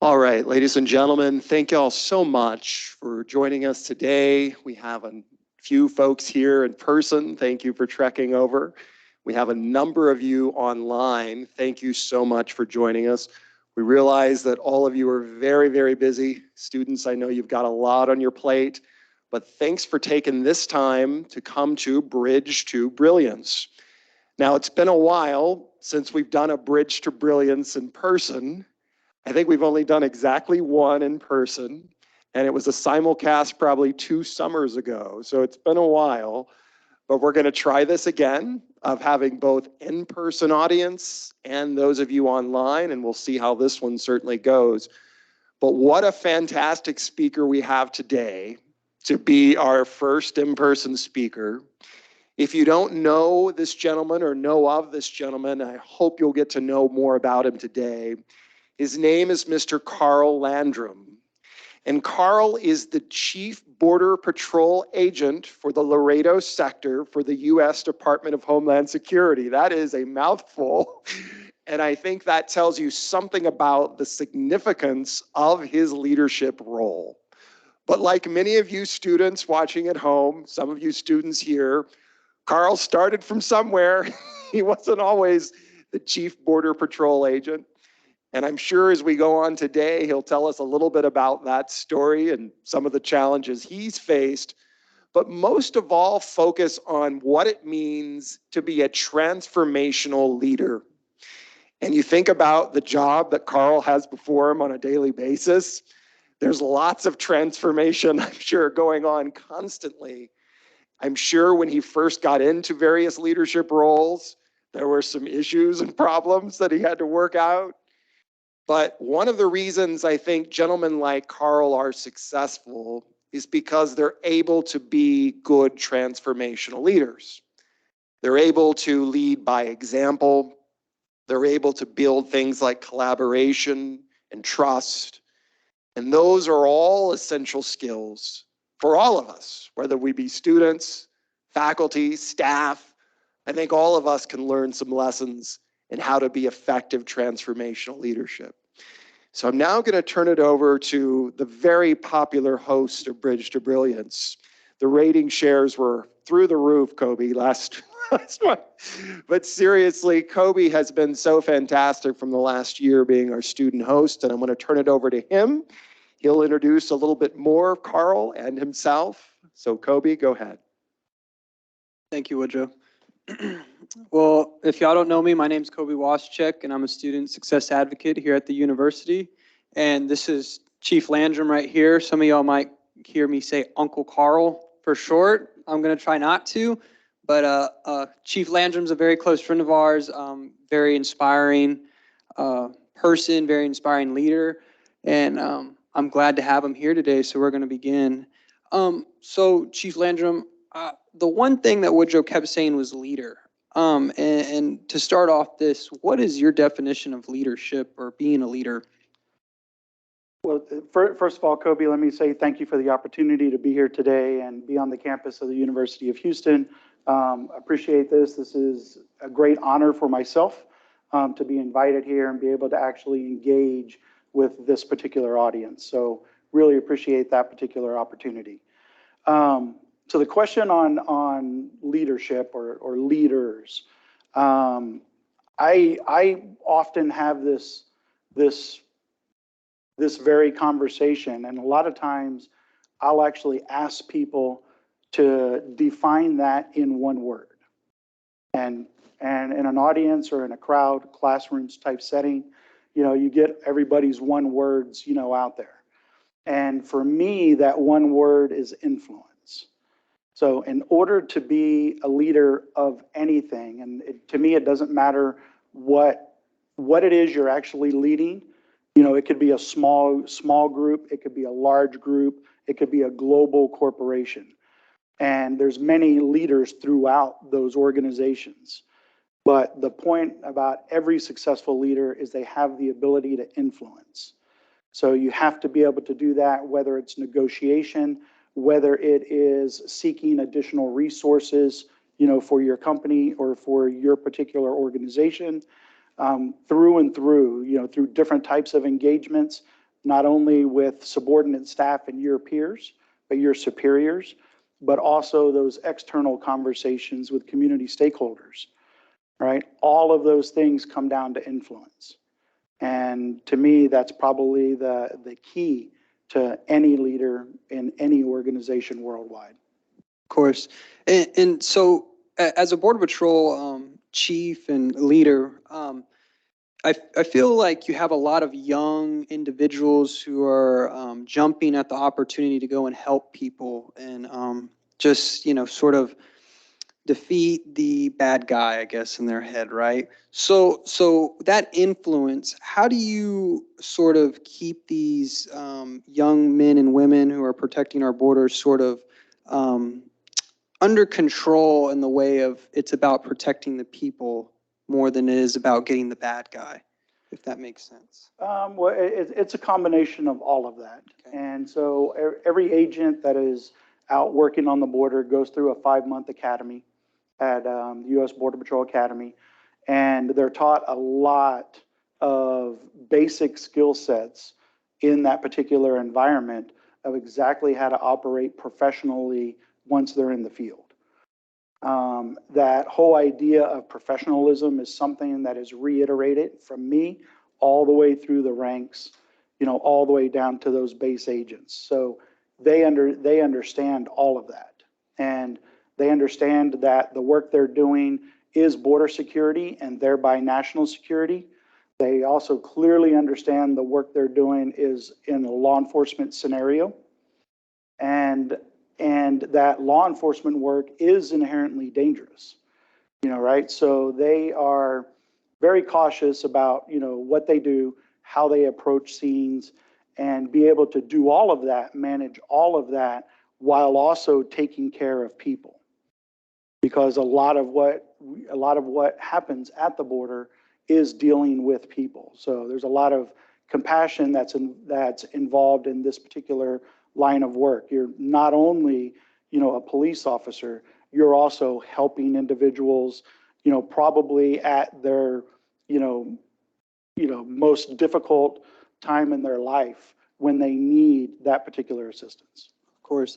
All right, ladies and gentlemen, thank you all so much for joining us today. We have a few folks here in person. Thank you for trekking over. We have a number of you online. Thank you so much for joining us. We realize that all of you are very, very busy. Students, I know you've got a lot on your plate, but thanks for taking this time to come to Bridge to Brilliance. Now, it's been a while since we've done a Bridge to Brilliance in person. I think we've only done exactly one in person, and it was a simulcast probably 2 summers ago. So it's been a while, but we're going to try this again of having both in-person audience and those of you online, and we'll see how this one certainly goes. But what a fantastic speaker we have today to be our first in-person speaker. If you don't know this gentleman or know of this gentleman, I hope you'll get to know more about him today. His name is Mr. Carl Landrum, and Carl is the Chief Border Patrol Agent for the Laredo sector for the U.S. Department of Homeland Security. That is a mouthful, and I think that tells you something about the significance of his leadership role. But like many of you students watching at home, some of you students here, Carl started from somewhere. He wasn't always the Chief Border Patrol Agent. And I'm sure as we go on today, he'll tell us a little bit about that story and some of the challenges he's faced, but most of all, focus on what it means to be a transformational leader. And you think about the job that Carl has before him on a daily basis. There's lots of transformation, I'm sure, going on constantly. I'm sure when he first got into various leadership roles, there were some issues and problems that he had to work out. But one of the reasons I think gentlemen like Carl are successful is because they're able to be good transformational leaders. They're able to lead by example. They're able to build things like collaboration and trust. And those are all essential skills for all of us, whether we be students, faculty, staff. I think all of us can learn some lessons in how to be effective transformational leadership. So I'm now going to turn it over to the very popular host of Bridge to Brilliance. The rating shares were through the roof, Kobe, last month. But seriously, Kobe has been so fantastic from the last year being our student host, and I'm going to turn it over to him. He'll introduce a little bit more of Carl and himself. So Kobe, go ahead. Thank you, Woodrow. Well, if y'all don't know me, my name's Kobe Waschek, and I'm a student success advocate here at the university. And this is Chief Landrum right here. Some of y'all might hear me say Uncle Carl for short. I'm going to try not to. But Chief Landrum's a very close friend of ours, very inspiring person, very inspiring leader. And I'm glad to have him here today, so we're going to begin. So Chief Landrum, the one thing that Woodrow kept saying was leader. And to start off this, what is your definition of leadership or being a leader? Well, first of all, Kobe, let me say thank you for the opportunity to be here today and be on the campus of the University of Houston. Appreciate this. This is a great honor for myself to be invited here and be able to actually engage with this particular audience. So really appreciate that particular opportunity. So the question on leadership or leaders, I often have this very conversation, and a lot of times I'll actually ask people to define that in one word. And in an audience or in a crowd, classrooms type setting, you get everybody's one words, out there. And for me, that one word is influence. So in order to be a leader of anything, and to me, it doesn't matter what it is you're actually leading. It could be a small group, it could be a large group, it could be a global corporation. And there's many leaders throughout those organizations. But the point about every successful leader is they have the ability to influence. So you have to be able to do that, whether it's negotiation, whether it is seeking additional resources, for your company or for your particular organization, through and through, through different types of engagements. not only with subordinate staff and your peers, but your superiors, but also those external conversations with community stakeholders, right? All of those things come down to influence. And to me, that's probably the key to any leader in any organization worldwide. Of course. And so as a Border Patrol chief and leader, I feel like you have a lot of young individuals who are jumping at the opportunity to go and help people and just, sort of defeat the bad guy, I guess, in their head, right? So that influence, how do you sort of keep these young men and women who are protecting our borders sort of under control in the way of it's about protecting the people more than it is about getting the bad guy, if that makes sense? Well, it's a combination of all of that. Okay. And so every agent that is out working on the border goes through a 5-month academy at the U.S. Border Patrol Academy, and they're taught a lot of basic skill sets in that particular environment of exactly how to operate professionally once they're in the field. That whole idea of professionalism is something that is reiterated from me all the way through the ranks, all the way down to those base agents. So they understand all of that. And they understand that the work they're doing is border security and thereby national security. They also clearly understand the work they're doing is in a law enforcement scenario. And that law enforcement work is inherently dangerous, right? So they are very cautious about, what they do, how they approach scenes, and be able to do all of that, manage all of that, while also taking care of people. Because a lot of what happens at the border is dealing with people. So there's a lot of compassion that's involved in this particular line of work. You're not only, a police officer, you're also helping individuals, probably at their, most difficult time in their life when they need that particular assistance. Of course.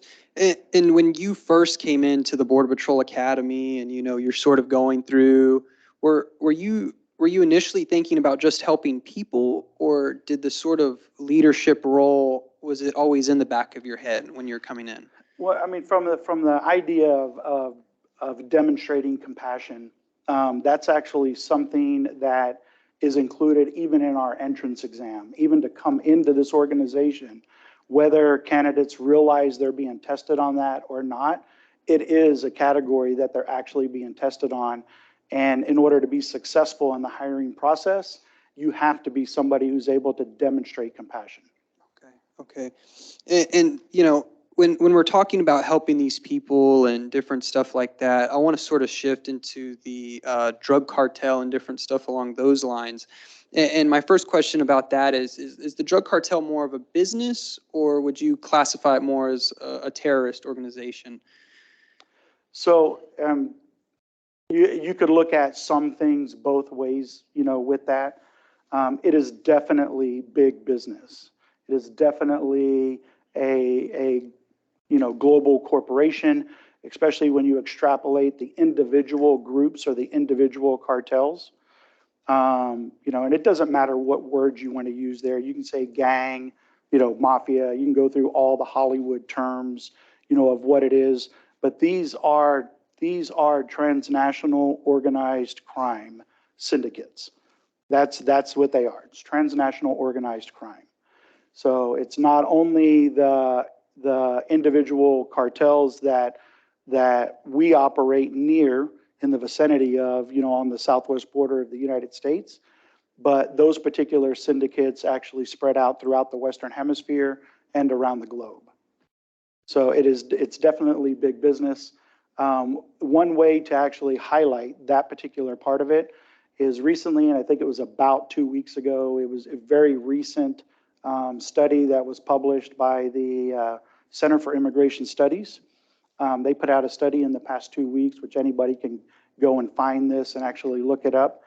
And when you first came into the Border Patrol Academy and, you're sort of going through, were you initially thinking about just helping people, or did the sort of leadership role, was it always in the back of your head when you're coming in? Well, I mean, from the idea of demonstrating compassion, that's actually something that is included even in our entrance exam, even to come into this organization, whether candidates realize they're being tested on that or not. It is a category that they're actually being tested on. And in order to be successful in the hiring process, you have to be somebody who's able to demonstrate compassion. Okay. And when we're talking about helping these people and different stuff like that, I want to sort of shift into the drug cartel and different stuff along those lines. And my first question about that is the drug cartel more of a business, or would you classify it more as a terrorist organization? So you could look at some things both ways, with that. It is definitely big business. It is definitely a global corporation, especially when you extrapolate the individual groups or the individual cartels. And it doesn't matter what words you want to use there. You can say gang, mafia. You can go through all the Hollywood terms, of what it is. But these are transnational organized crime syndicates. That's what they are. It's transnational organized crime. So it's not only the individual cartels that we operate near in the vicinity of, on the southwest border of the United States, but those particular syndicates actually spread out throughout the Western Hemisphere and around the globe. So it's definitely big business. One way to actually highlight that particular part of it is recently, and I think it was about 2 weeks ago, it was a very recent study that was published by the Center for Immigration Studies. They put out a study in the past 2 weeks, which anybody can go and find this and actually look it up.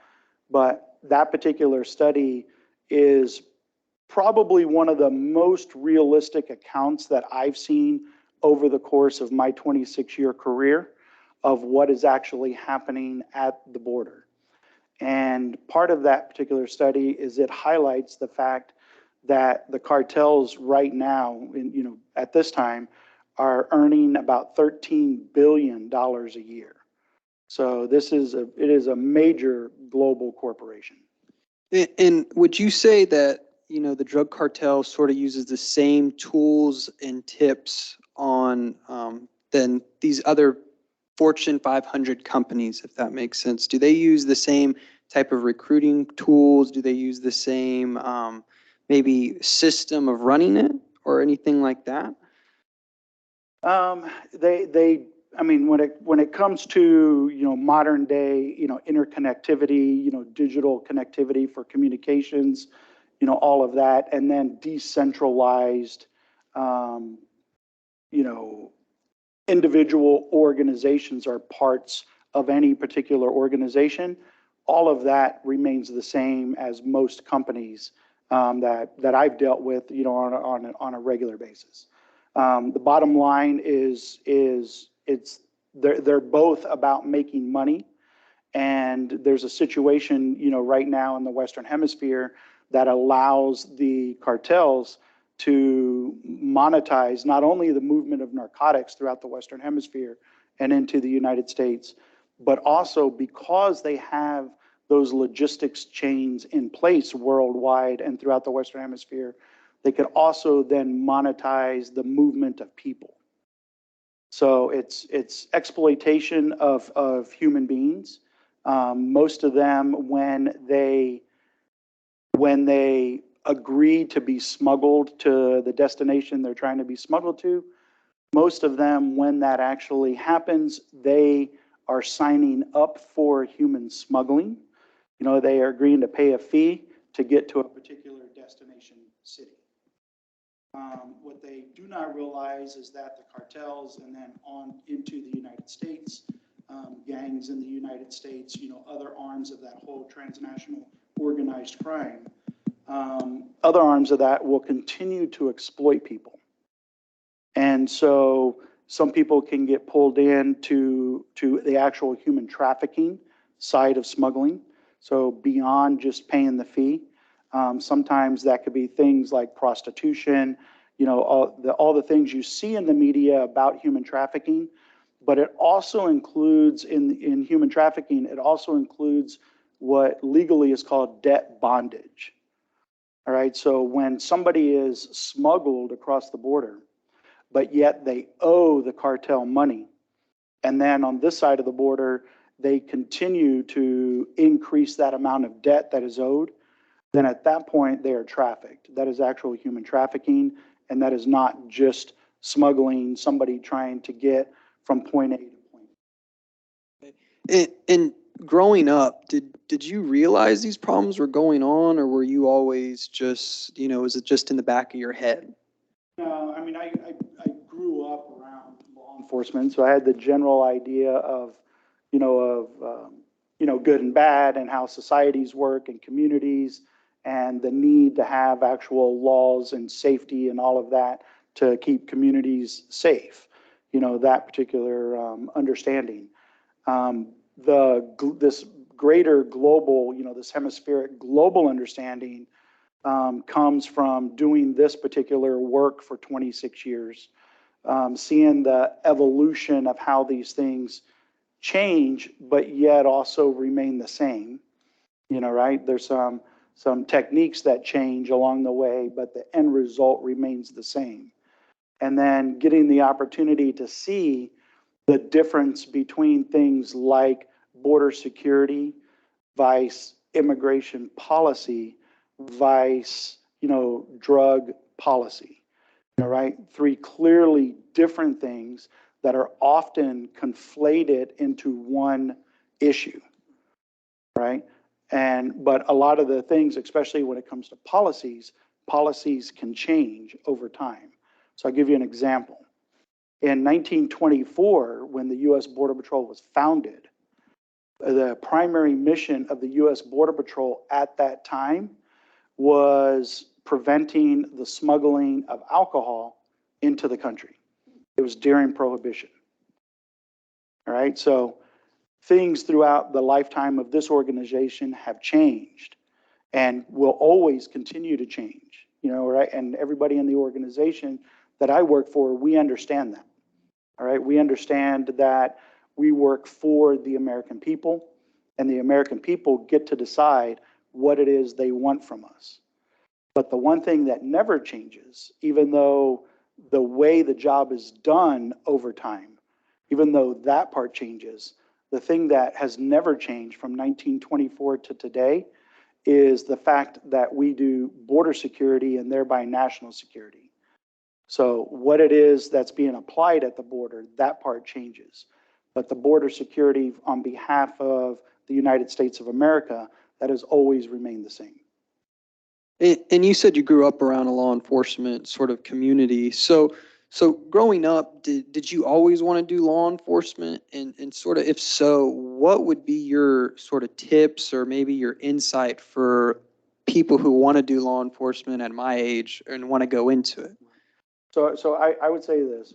But that particular study is probably one of the most realistic accounts that I've seen over the course of my 26-year career of what is actually happening at the border. And part of that particular study is it highlights the fact that the cartels right now, at this time, are earning about $13 billion a year. So it is a major global corporation. And would you say that, the drug cartel sort of uses the same tools and tips on than these other Fortune 500 companies, if that makes sense? Do they use the same type of recruiting tools? Do they use the same maybe system of running it or anything like that? I mean, when it comes to, modern day, interconnectivity, digital connectivity for communications, all of that, and then decentralized, individual organizations are parts of any particular organization. All of that remains the same as most companies that I've dealt with, on a regular basis. The bottom line is they're both about making money, and there's a situation, right now in the Western Hemisphere that allows the cartels to monetize not only the movement of narcotics throughout the Western Hemisphere and into the United States, but also because they have those logistics chains in place worldwide and throughout the Western Hemisphere, they could also then monetize the movement of people. So it's exploitation of human beings. Most of them, when they agree to be smuggled to the destination they're trying to be smuggled to, most of them, when that actually happens, they are signing up for human smuggling. They are agreeing to pay a fee to get to a particular destination city. What they do not realize is that the cartels and then on into the United States, gangs in the United States, other arms of that whole transnational organized crime, other arms of that will continue to exploit people. And so some people can get pulled into the actual human trafficking side of smuggling. So beyond just paying the fee, sometimes that could be things like prostitution, all the things you see in the media about human trafficking, but it also includes in human trafficking, it also includes what legally is called debt bondage. All right, so when somebody is smuggled across the border, but yet they owe the cartel money, and then on this side of the border, they continue to increase that amount of debt that is owed, then at that point they are trafficked. That is actual human trafficking, and that is not just smuggling somebody trying to get from point A to point B. And growing up, did you realize these problems were going on, or were you always just, was it just in the back of your head? No, I mean, I grew up around law enforcement, so I had the general idea of, good and bad and how societies work and communities and the need to have actual laws and safety and all of that to keep communities safe, that particular understanding. This greater global, this hemispheric global understanding comes from doing this particular work for 26 years, seeing the evolution of how these things change, but yet also remain the same. Right? There's some techniques that change along the way, but the end result remains the same. And then getting the opportunity to see the difference between things like border security, vice immigration policy, vice, drug policy. Right? Three clearly different things that are often conflated into one issue. Right? But a lot of the things, especially when it comes to policies can change over time. So I'll give you an example. In 1924, when the U.S. Border Patrol was founded, the primary mission of the U.S. Border Patrol at that time was preventing the smuggling of alcohol into the country. It was during Prohibition. All right, so things throughout the lifetime of this organization have changed and will always continue to change, you know, right? And everybody in the organization that I work for, we understand that. All right, we understand that we work for the American people, and the American people get to decide what it is they want from us. But the one thing that never changes, even though the way the job is done over time, even though that part changes, the thing that has never changed from 1924 to today is the fact that we do border security and thereby national security. So what it is that's being applied at the border, that part changes. But the border security on behalf of the United States of America, that has always remained the same. And you said you grew up around a law enforcement sort of community. So growing up, did you always want to do law enforcement? And sort of, if so, what would be your sort of tips or maybe your insight for people who want to do law enforcement at my age and want to go into it? So I would say this,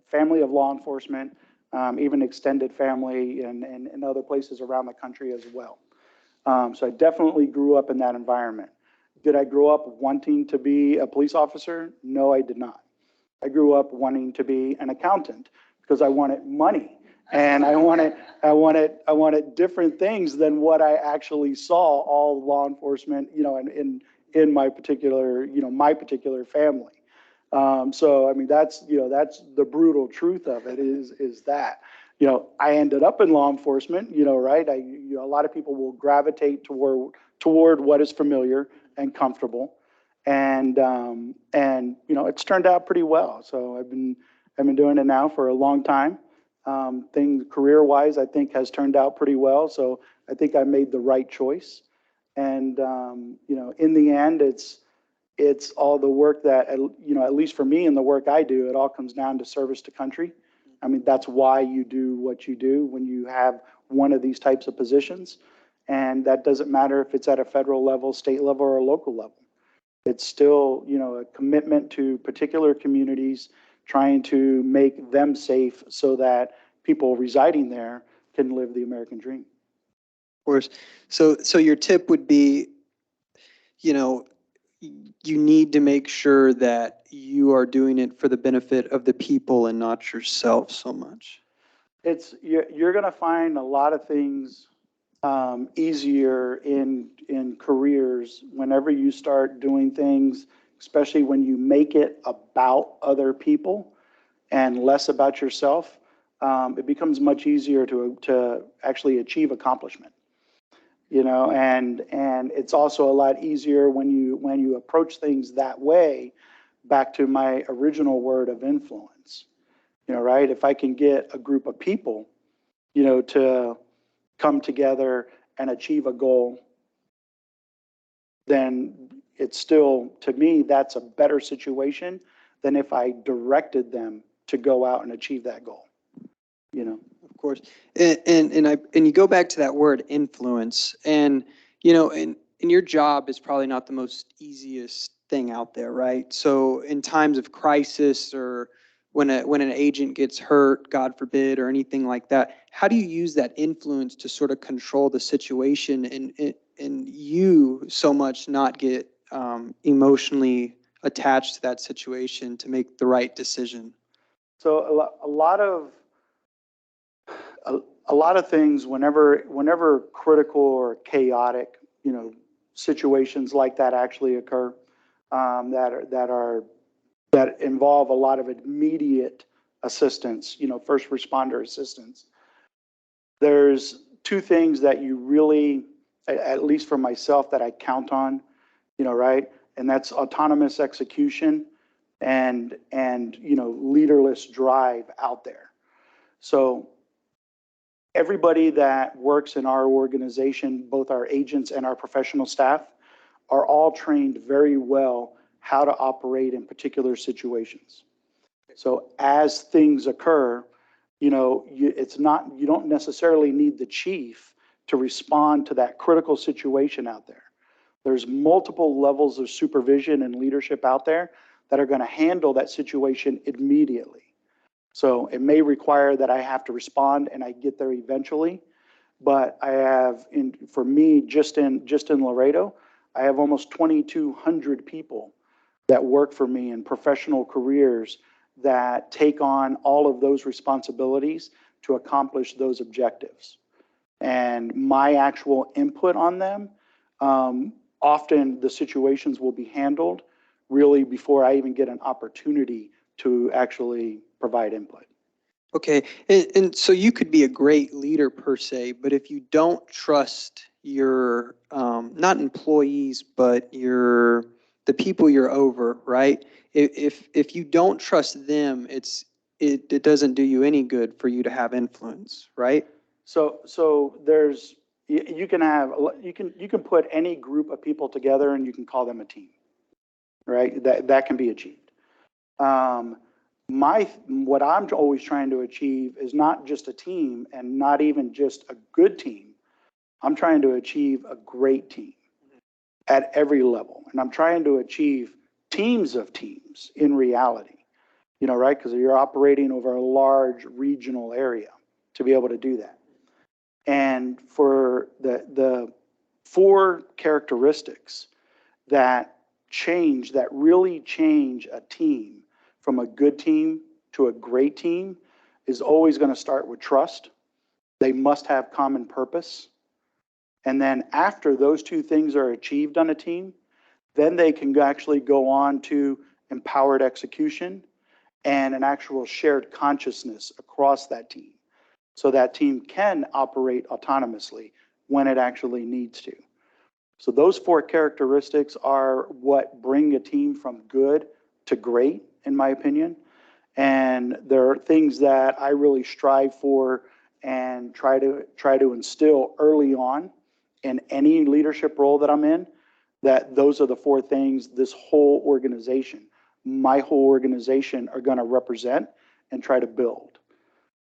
family of law enforcement, even extended family and other places around the country as well. So I definitely grew up in that environment. Did I grow up wanting to be a police officer? No, I did not. I grew up wanting to be an accountant because I wanted money and I wanted different things than what I actually saw all law enforcement, you know, in my particular, you know, my particular family. So, I mean, that's the brutal truth of it is that, you know, I ended up in law enforcement, you know, right? A lot of people will gravitate toward what is familiar and comfortable. And you know, it's turned out pretty well. So I've been doing it now for a long time. Things career-wise, I think has turned out pretty well. So I think I made the right choice. And you know, in the end, it's all the work that, you know, at least for me and the work I do, it all comes down to service to country. I mean, that's why you do what you do when you have one of these types of positions. And that doesn't matter if it's at a federal level, state level, or a local level. It's still, you know, a commitment to particular communities, trying to make them safe so that people residing there can live the American dream. Of course. So your tip would be, you know, you need to make sure that you are doing it for the benefit of the people and not yourself so much. You're going to find a lot of things easier in careers whenever you start doing things, especially when you make it about other people and less about yourself. It becomes much easier to actually achieve accomplishment. You know, and it's also a lot easier when you approach things that way. Back to my original word of influence. You know, right? If I can get a group of people, you know, to come together and achieve a goal, then it's still, to me, that's a better situation than if I directed them to go out and achieve that goal, you know. Of course. And you go back to that word influence, and, you know, and your job is probably not the most easiest thing out there, right? So in times of crisis or when an agent gets hurt, God forbid, or anything like that, how do you use that influence to sort of control the situation and you so much not get emotionally attached to that situation to make the right decision? So a lot of things, whenever critical or chaotic, you know, situations like that actually occur, that involve a lot of immediate assistance, you know, first responder assistance. There's two things that you really, at least for myself, that I count on, you know, right? And that's autonomous execution and you know, leaderless drive out there. So everybody that works in our organization, both our agents and our professional staff, are all trained very well how to operate in particular situations. So as things occur, you know, you don't necessarily need the chief to respond to that critical situation out there. There's multiple levels of supervision and leadership out there that are going to handle that situation immediately. So it may require that I have to respond and I get there eventually, but I have, for me, just in Laredo, I have almost 2,200 people that work for me in professional careers that take on all of those responsibilities to accomplish those objectives. And my actual input on them, often the situations will be handled really before I even get an opportunity to actually provide input. Okay, and so you could be a great leader per se, but if you don't trust your, not employees, but the people you're over, right? If you don't trust them, it doesn't do you any good for you to have influence, right? So there's, you can put any group of people together and you can call them a team, right? That can be achieved. What I'm always trying to achieve is not just a team and not even just a good team. I'm trying to achieve a great team at every level. And I'm trying to achieve teams of teams in reality, right? Because you're operating over a large regional area to be able to do that. And for the four characteristics that really change a team from a good team to a great team is always going to start with trust. They must have common purpose. And then after those two things are achieved on a team, then they can actually go on to empowered execution and an actual shared consciousness across that team. So that team can operate autonomously when it actually needs to. So those four characteristics are what bring a team from good to great, in my opinion. And there are things that I really strive for and try to instill early on in any leadership role that I'm in, that those are the four things this whole organization, my whole organization, are going to represent and try to build.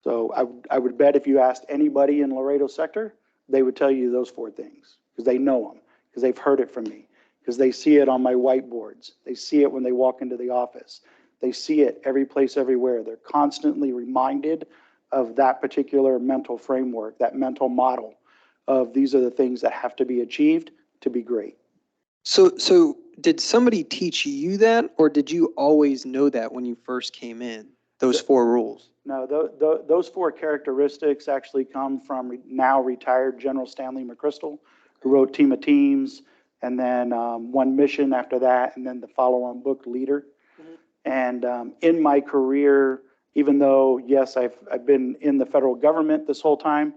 So I would bet if you asked anybody in Laredo sector, they would tell you those four things because they know them, because they've heard it from me, because they see it on my whiteboards. They see it when they walk into the office. They see it every place, everywhere. They're constantly reminded of that particular mental framework, that mental model of these are the things that have to be achieved to be great. So did somebody teach you that, or did you always know that when you first came in, those four rules? No, those four characteristics actually come from now retired General Stanley McChrystal, who wrote Team of Teams, and then One Mission after that, and then the follow-on book, Leader. And in my career, even though, yes, I've been in the federal government this whole time,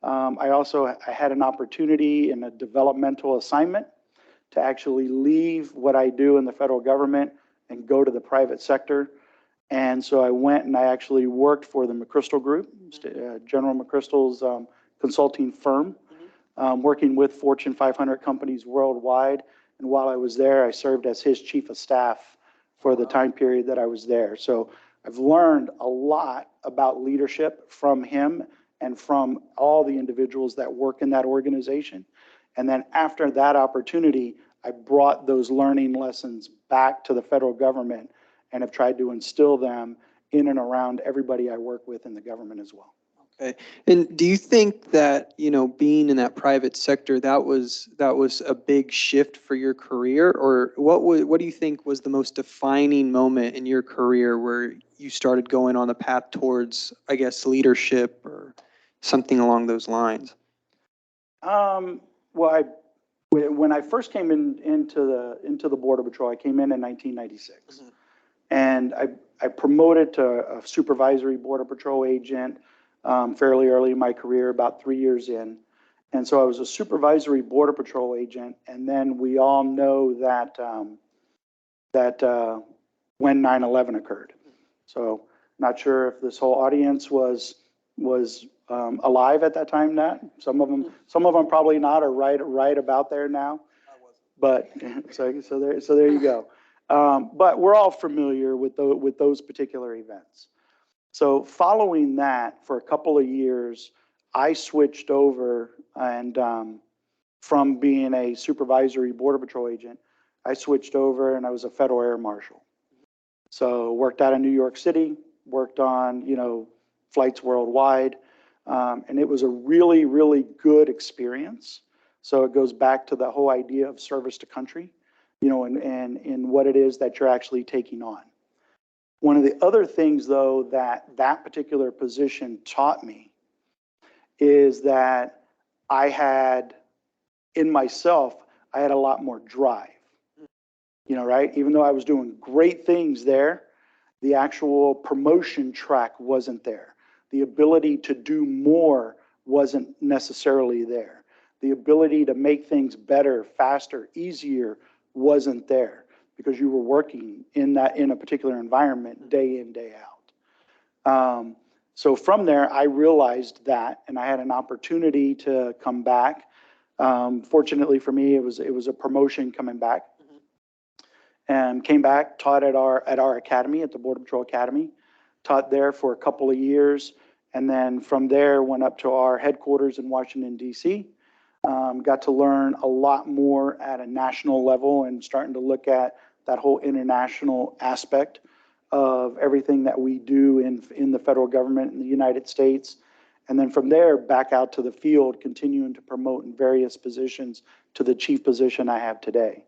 I had an opportunity in a developmental assignment to actually leave what I do in the federal government and go to the private sector. And so I went and I actually worked for the McChrystal Group, General McChrystal's consulting firm, working with Fortune 500 companies worldwide. And while I was there, I served as his chief of staff for the time period that I was there. So I've learned a lot about leadership from him and from all the individuals that work in that organization. And then after that opportunity, I brought those learning lessons back to the federal government and have tried to instill them in and around everybody I work with in the government as well. Okay. And do you think that, being in that private sector, that was a big shift for your career? Or what do you think was the most defining moment in your career where you started going on the path towards, I guess, leadership or something along those lines? Well, when I first came into the Border Patrol, I came in 1996. Mm-hmm. And I promoted to a supervisory Border Patrol agent fairly early in my career, about 3 years in. And so I was a supervisory Border Patrol agent. And then we all know that when 9/11 occurred. So not sure if this whole audience was alive at that time. Not some of them probably not, or right about there now. But so there you go. But we're all familiar with those particular events. So following that, for a couple of years, I switched over and from being a supervisory Border Patrol agent, I switched over and I was a federal air marshal. So worked out of New York City, worked on, flights worldwide. And it was a really, really good experience. So it goes back to the whole idea of service to country, and what it is that you're actually taking on. One of the other things, though, that particular position taught me is that I had, in myself, I had a lot more drive, right? Even though I was doing great things there, the actual promotion track wasn't there. The ability to do more wasn't necessarily there. The ability to make things better, faster, easier wasn't there because you were working in a particular environment day in, day out. So from there, I realized that, and I had an opportunity to come back. Fortunately for me, it was a promotion coming back. And came back, taught at our academy, at the Border Patrol Academy, taught there for a couple of years, and then from there went up to our headquarters in Washington, D.C., got to learn a lot more at a national level and starting to look at that whole international aspect of everything that we do in the federal government in the United States. And then from there, back out to the field, continuing to promote in various positions to the chief position I have today.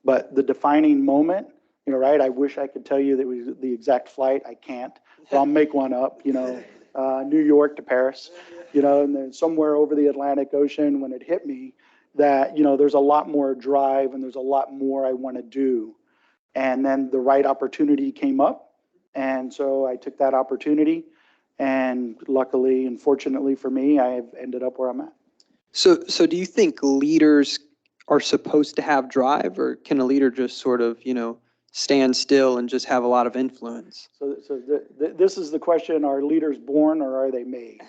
But the defining moment, right? I wish I could tell you that was the exact flight. I can't, but I'll make one up, New York to Paris, and then somewhere over the Atlantic Ocean when it hit me that, there's a lot more drive and there's a lot more I want to do. And then the right opportunity came up. And so I took that opportunity, and luckily and fortunately for me, I have ended up where I'm at. So do you think leaders are supposed to have drive, or can a leader just sort of, stand still and just have a lot of influence? So this is the question: are leaders born or are they made?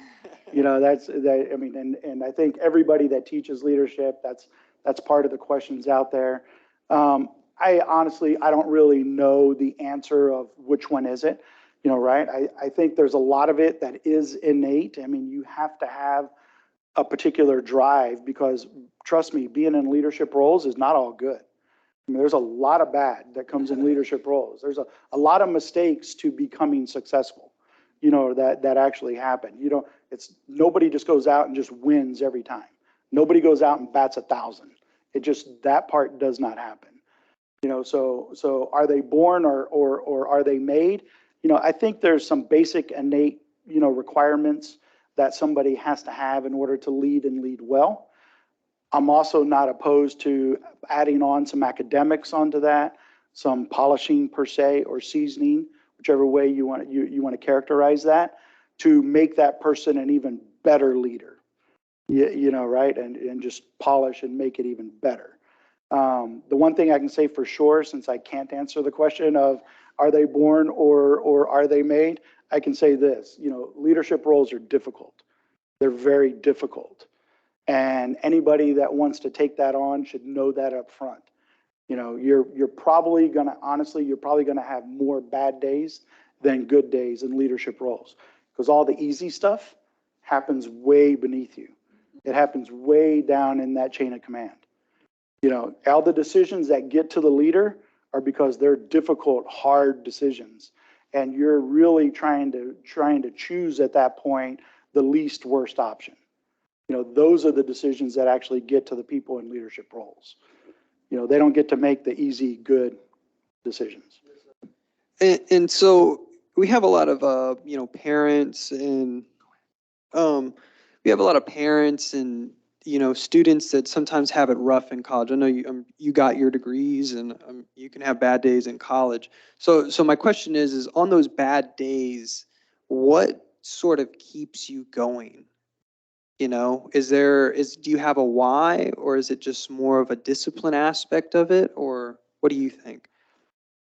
And I think everybody that teaches leadership, that's part of the questions out there. I honestly don't really know the answer of which one is it, right? I think there's a lot of it that is innate. I mean, you have to have a particular drive because, trust me, being in leadership roles is not all good. I mean, there's a lot of bad that comes in leadership roles. There's a lot of mistakes to becoming successful, that actually happen. It's nobody just goes out and just wins every time. Nobody goes out and bats 1,000. That part does not happen. So are they born or are they made? I think there's some basic innate, requirements that somebody has to have in order to lead and lead well. I'm also not opposed to adding on some academics onto that, some polishing per se, or seasoning, whichever way you want to characterize that, to make that person an even better leader. Right? And just polish and make it even better. The one thing I can say for sure, since I can't answer the question of are they born or are they made, I can say this, leadership roles are difficult. They're very difficult. And anybody that wants to take that on should know that up front. You're probably going to have more bad days than good days in leadership roles, because all the easy stuff happens way beneath you. It happens way down in that chain of command. All the decisions that get to the leader are because they're difficult, hard decisions. And you're really trying to choose at that point the least worst option. Those are the decisions that actually get to the people in leadership roles. They don't get to make the easy, good decisions. And so we have a lot of, parents and students that sometimes have it rough in college. I know you got your degrees, and you can have bad days in college. So my question is on those bad days, what sort of keeps you going? Do you have a why, or is it just more of a discipline aspect of it, or what do you think?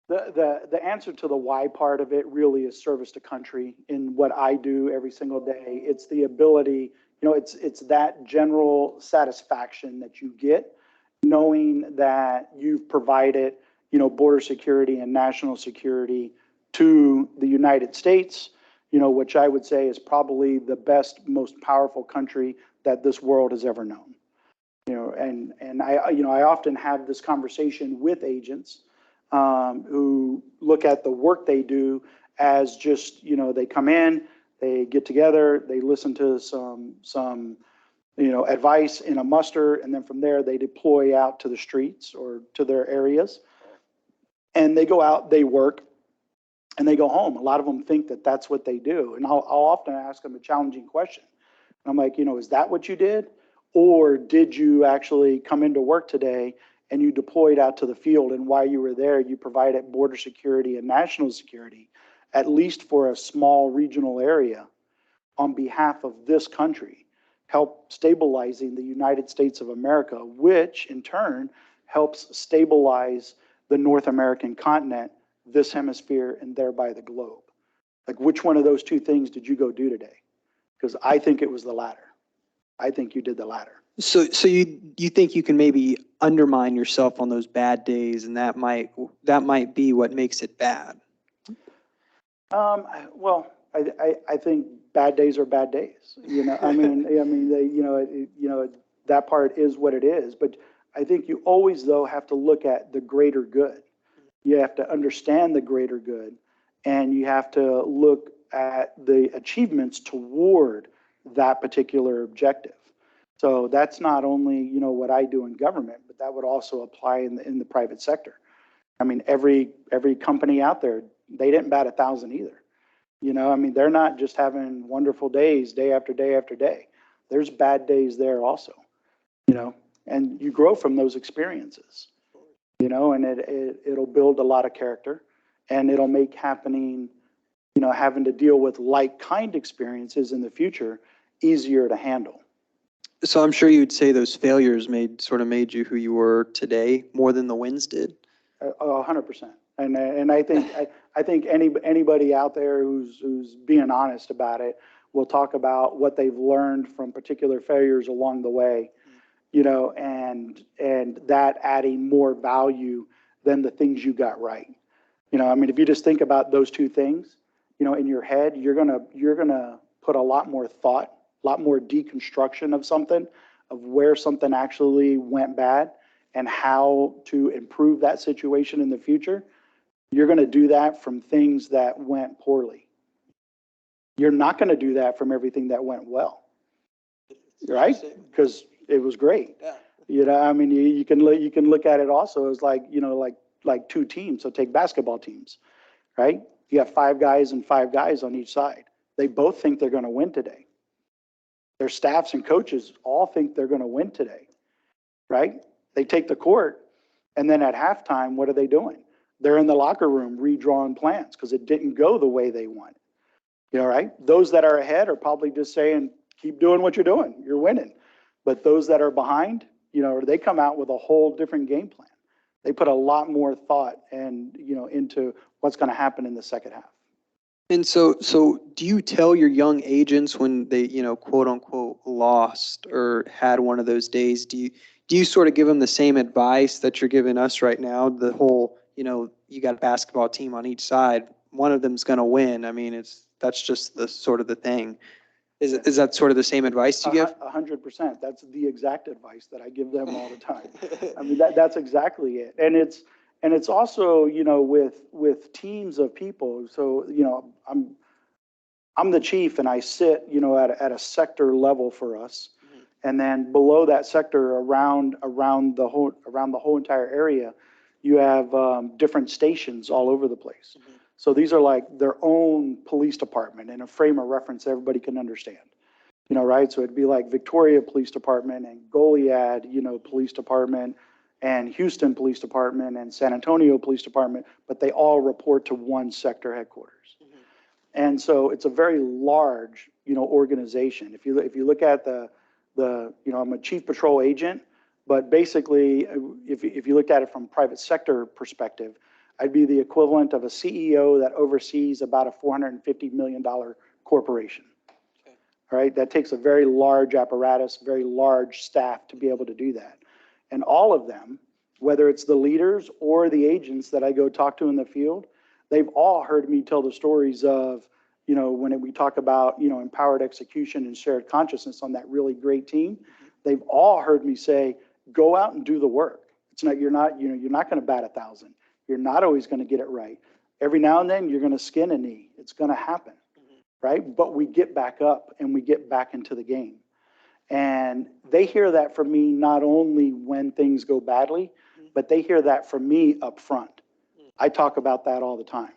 The answer to the why part of it really is service to country in what I do every single day. It's the ability, it's that general satisfaction that you get knowing that you've provided, border security and national security to the United States, which I would say is probably the best, most powerful country that this world has ever known. And I often have this conversation with agents who look at the work they do as just, they come in, they get together, they listen to some advice in a muster, and then from there they deploy out to the streets or to their areas, and they go out, they work, and they go home. A lot of them think that that's what they do, and I'll often ask them a challenging question. And I'm like, is that what you did? Or did you actually come into work today and you deployed out to the field, and while you were there, you provided border security and national security, at least for a small regional area, on behalf of this country, help stabilizing the United States of America, which in turn helps stabilize the North American continent, this hemisphere, and thereby the globe. Like, which one of those two things did you go do today? Because I think it was the latter. I think you did the latter. So you think you can maybe undermine yourself on those bad days, and that might be what makes it bad? Well, I think bad days are bad days. That part is what it is. But I think you always, though, have to look at the greater good. You have to understand the greater good, and you have to look at the achievements toward that particular objective. So that's not only, what I do in government, but that would also apply in the private sector. I mean, every company out there, they didn't bat 1,000 either. They're not just having wonderful days day after day after day. There's bad days there also, and you grow from those experiences, and it'll build a lot of character, and it'll make having to deal with like-kind experiences in the future easier to handle. So I'm sure you'd say those failures made you who you were today more than the wins did. 100%. And I think anybody out there who's being honest about it will talk about what they've learned from particular failures along the way, and that adding more value than the things you got right. If you just think about those two things, in your head, you're gonna put a lot more thought, a lot more deconstruction of something, of where something actually went bad and how to improve that situation in the future. You're going to do that from things that went poorly. You're not going to do that from everything that went well, right? Because it was great. Yeah. You can look at it also as like two teams. So take basketball teams, right? You have 5 guys and 5 guys on each side. They both think they're going to win today. Their staffs and coaches all think they're going to win today, right? They take the court, and then at halftime, what are they doing? They're in the locker room redrawing plans because it didn't go the way they wanted. Right? Those that are ahead are probably just saying, keep doing what you're doing. You're winning. But those that are behind, they come out with a whole different game plan. They put a lot more thought into what's going to happen in the second half. And so do you tell your young agents when they, quote unquote, lost or had one of those days, do you sort of give them the same advice that you're giving us right now? The whole, you got a basketball team on each side, one of them's going to win. That's just the sort of the thing. Is that sort of the same advice you give? 100%. That's the exact advice that I give them all the time. That's exactly it. And it's also, with teams of people. So, I'm the chief, and I sit, at a sector level for us. Mm-hmm. And then below that sector, around the whole entire area, you have different stations all over the place. Mm-hmm. So these are like their own police department in a frame of reference everybody can understand. Right? So it'd be like Victoria Police Department and Goliad, Police Department, and Houston Police Department and San Antonio Police Department, but they all report to one sector headquarters. Mm-hmm. And so it's a very large, organization. If you look at the I'm a chief patrol agent, but basically, if you looked at it from private sector perspective, I'd be the equivalent of a CEO that oversees about a $450 million corporation. Okay. All right, that takes a very large apparatus, very large staff to be able to do that. And all of them, whether it's the leaders or the agents that I go talk to in the field, they've all heard me tell the stories of, when we talk about, empowered execution and shared consciousness on that really great team, they've all heard me say, go out and do the work. It's not, you're not going to bat 1,000. You're not always going to get it right. Every now and then you're going to skin a knee. It's going to happen, right? But we get back up and we get back into the game. And they hear that from me not only when things go badly, but they hear that from me up front. I talk about that all the time.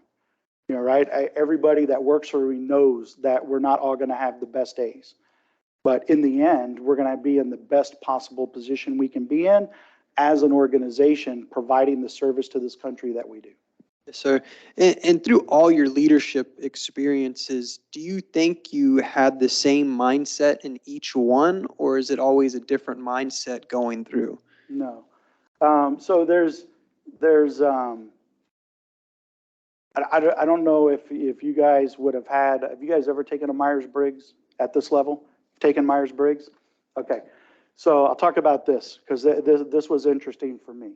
You know, right? Everybody that works for me knows that we're not all going to have the best days. But in the end, we're going to be in the best possible position we can be in as an organization, providing the service to this country that we do. Yes, sir. And through all your leadership experiences, do you think you had the same mindset in each one, or is it always a different mindset going through? No. So I don't know if you guys would have you guys ever taken a Myers-Briggs at this level? Taken Myers-Briggs? Okay. So I'll talk about this because this was interesting for me.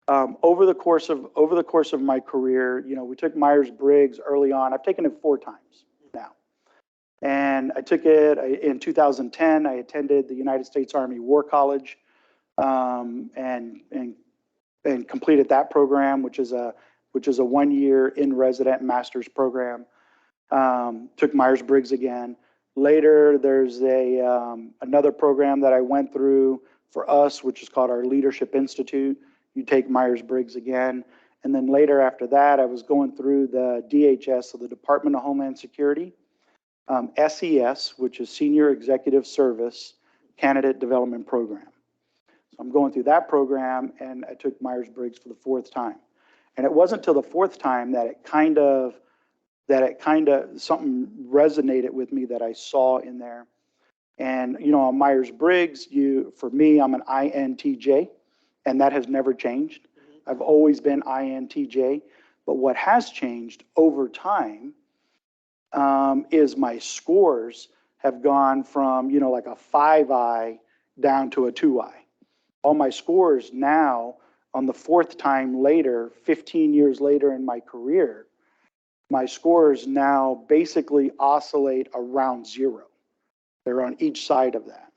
Over the course of my career, you know, we took Myers-Briggs early on. I've taken it 4 times now. And I took it in 2010. I attended the United States Army War College and completed that program, which is a 1-year in-resident master's program. Took Myers-Briggs again. Later, there's another program that I went through for us, which is called our Leadership Institute. You take Myers-Briggs again. And then later after that, I was going through the DHS, so the Department of Homeland Security, SES, which is Senior Executive Service Candidate Development Program. So I'm going through that program, and I took Myers-Briggs for the 4th time. And it wasn't till the 4th time that it kind of something resonated with me that I saw in there. And, you know, on Myers-Briggs, for me, I'm an INTJ, and that has never changed. I've always been INTJ. But what has changed over time is my scores have gone from, you know, like a 5I down to a 2I. All my scores now, on the 4th time later, 15 years later in my career, my scores now basically oscillate around 0. They're on each side of that.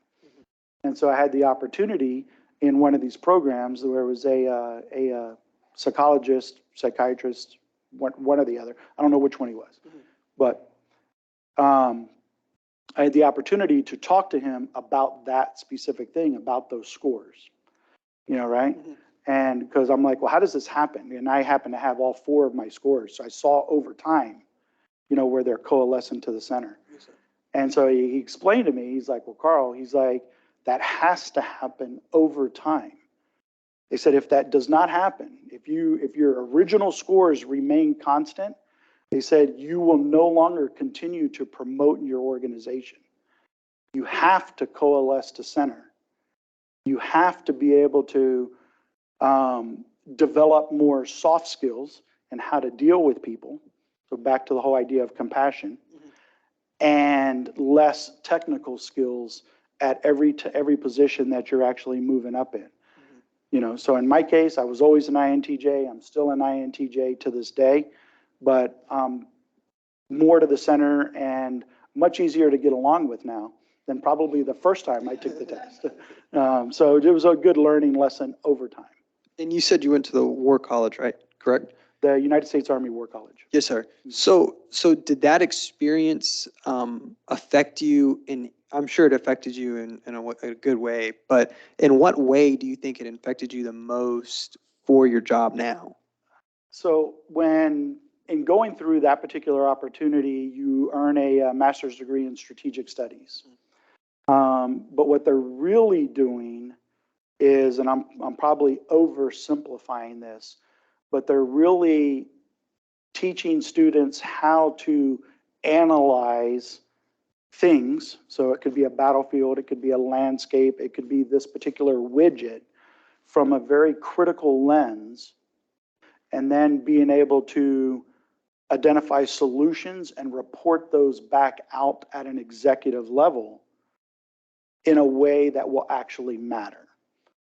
And so I had the opportunity in one of these programs where it was a psychologist, psychiatrist, one or the other. I don't know which one he was. But I had the opportunity to talk to him about that specific thing, about those scores. You know, right? And because I'm like, well, how does this happen? And I happen to have all 4 of my scores. So I saw over time, you know, where they're coalescing to the center. Yes, and so he explained to me, he's like, well, Carl, he's like, that has to happen over time. They said, if that does not happen, if your original scores remain constant, they said, you will no longer continue to promote in your organization. You have to coalesce to center. You have to be able to develop more soft skills and how to deal with people. So back to the whole idea of compassion, and less technical skills at every position that you're actually moving up in. You know, so in my case, I was always an INTJ. I'm still an INTJ to this day, but more to the center and much easier to get along with now than probably the first time I took the test. So it was a good learning lesson over time. And you said you went to the War College, right? Correct? The United States Army War College. Yes, sir. So did that experience affect you I'm sure it affected you in a good way, but in what way do you think it affected you the most for your job now? So in going through that particular opportunity, you earn a master's degree in strategic studies. But what they're really doing is, and I'm probably oversimplifying this, but they're really teaching students how to analyze things. So it could be a battlefield, it could be a landscape, it could be this particular widget from a very critical lens, and then being able to identify solutions and report those back out at an executive level in a way that will actually matter.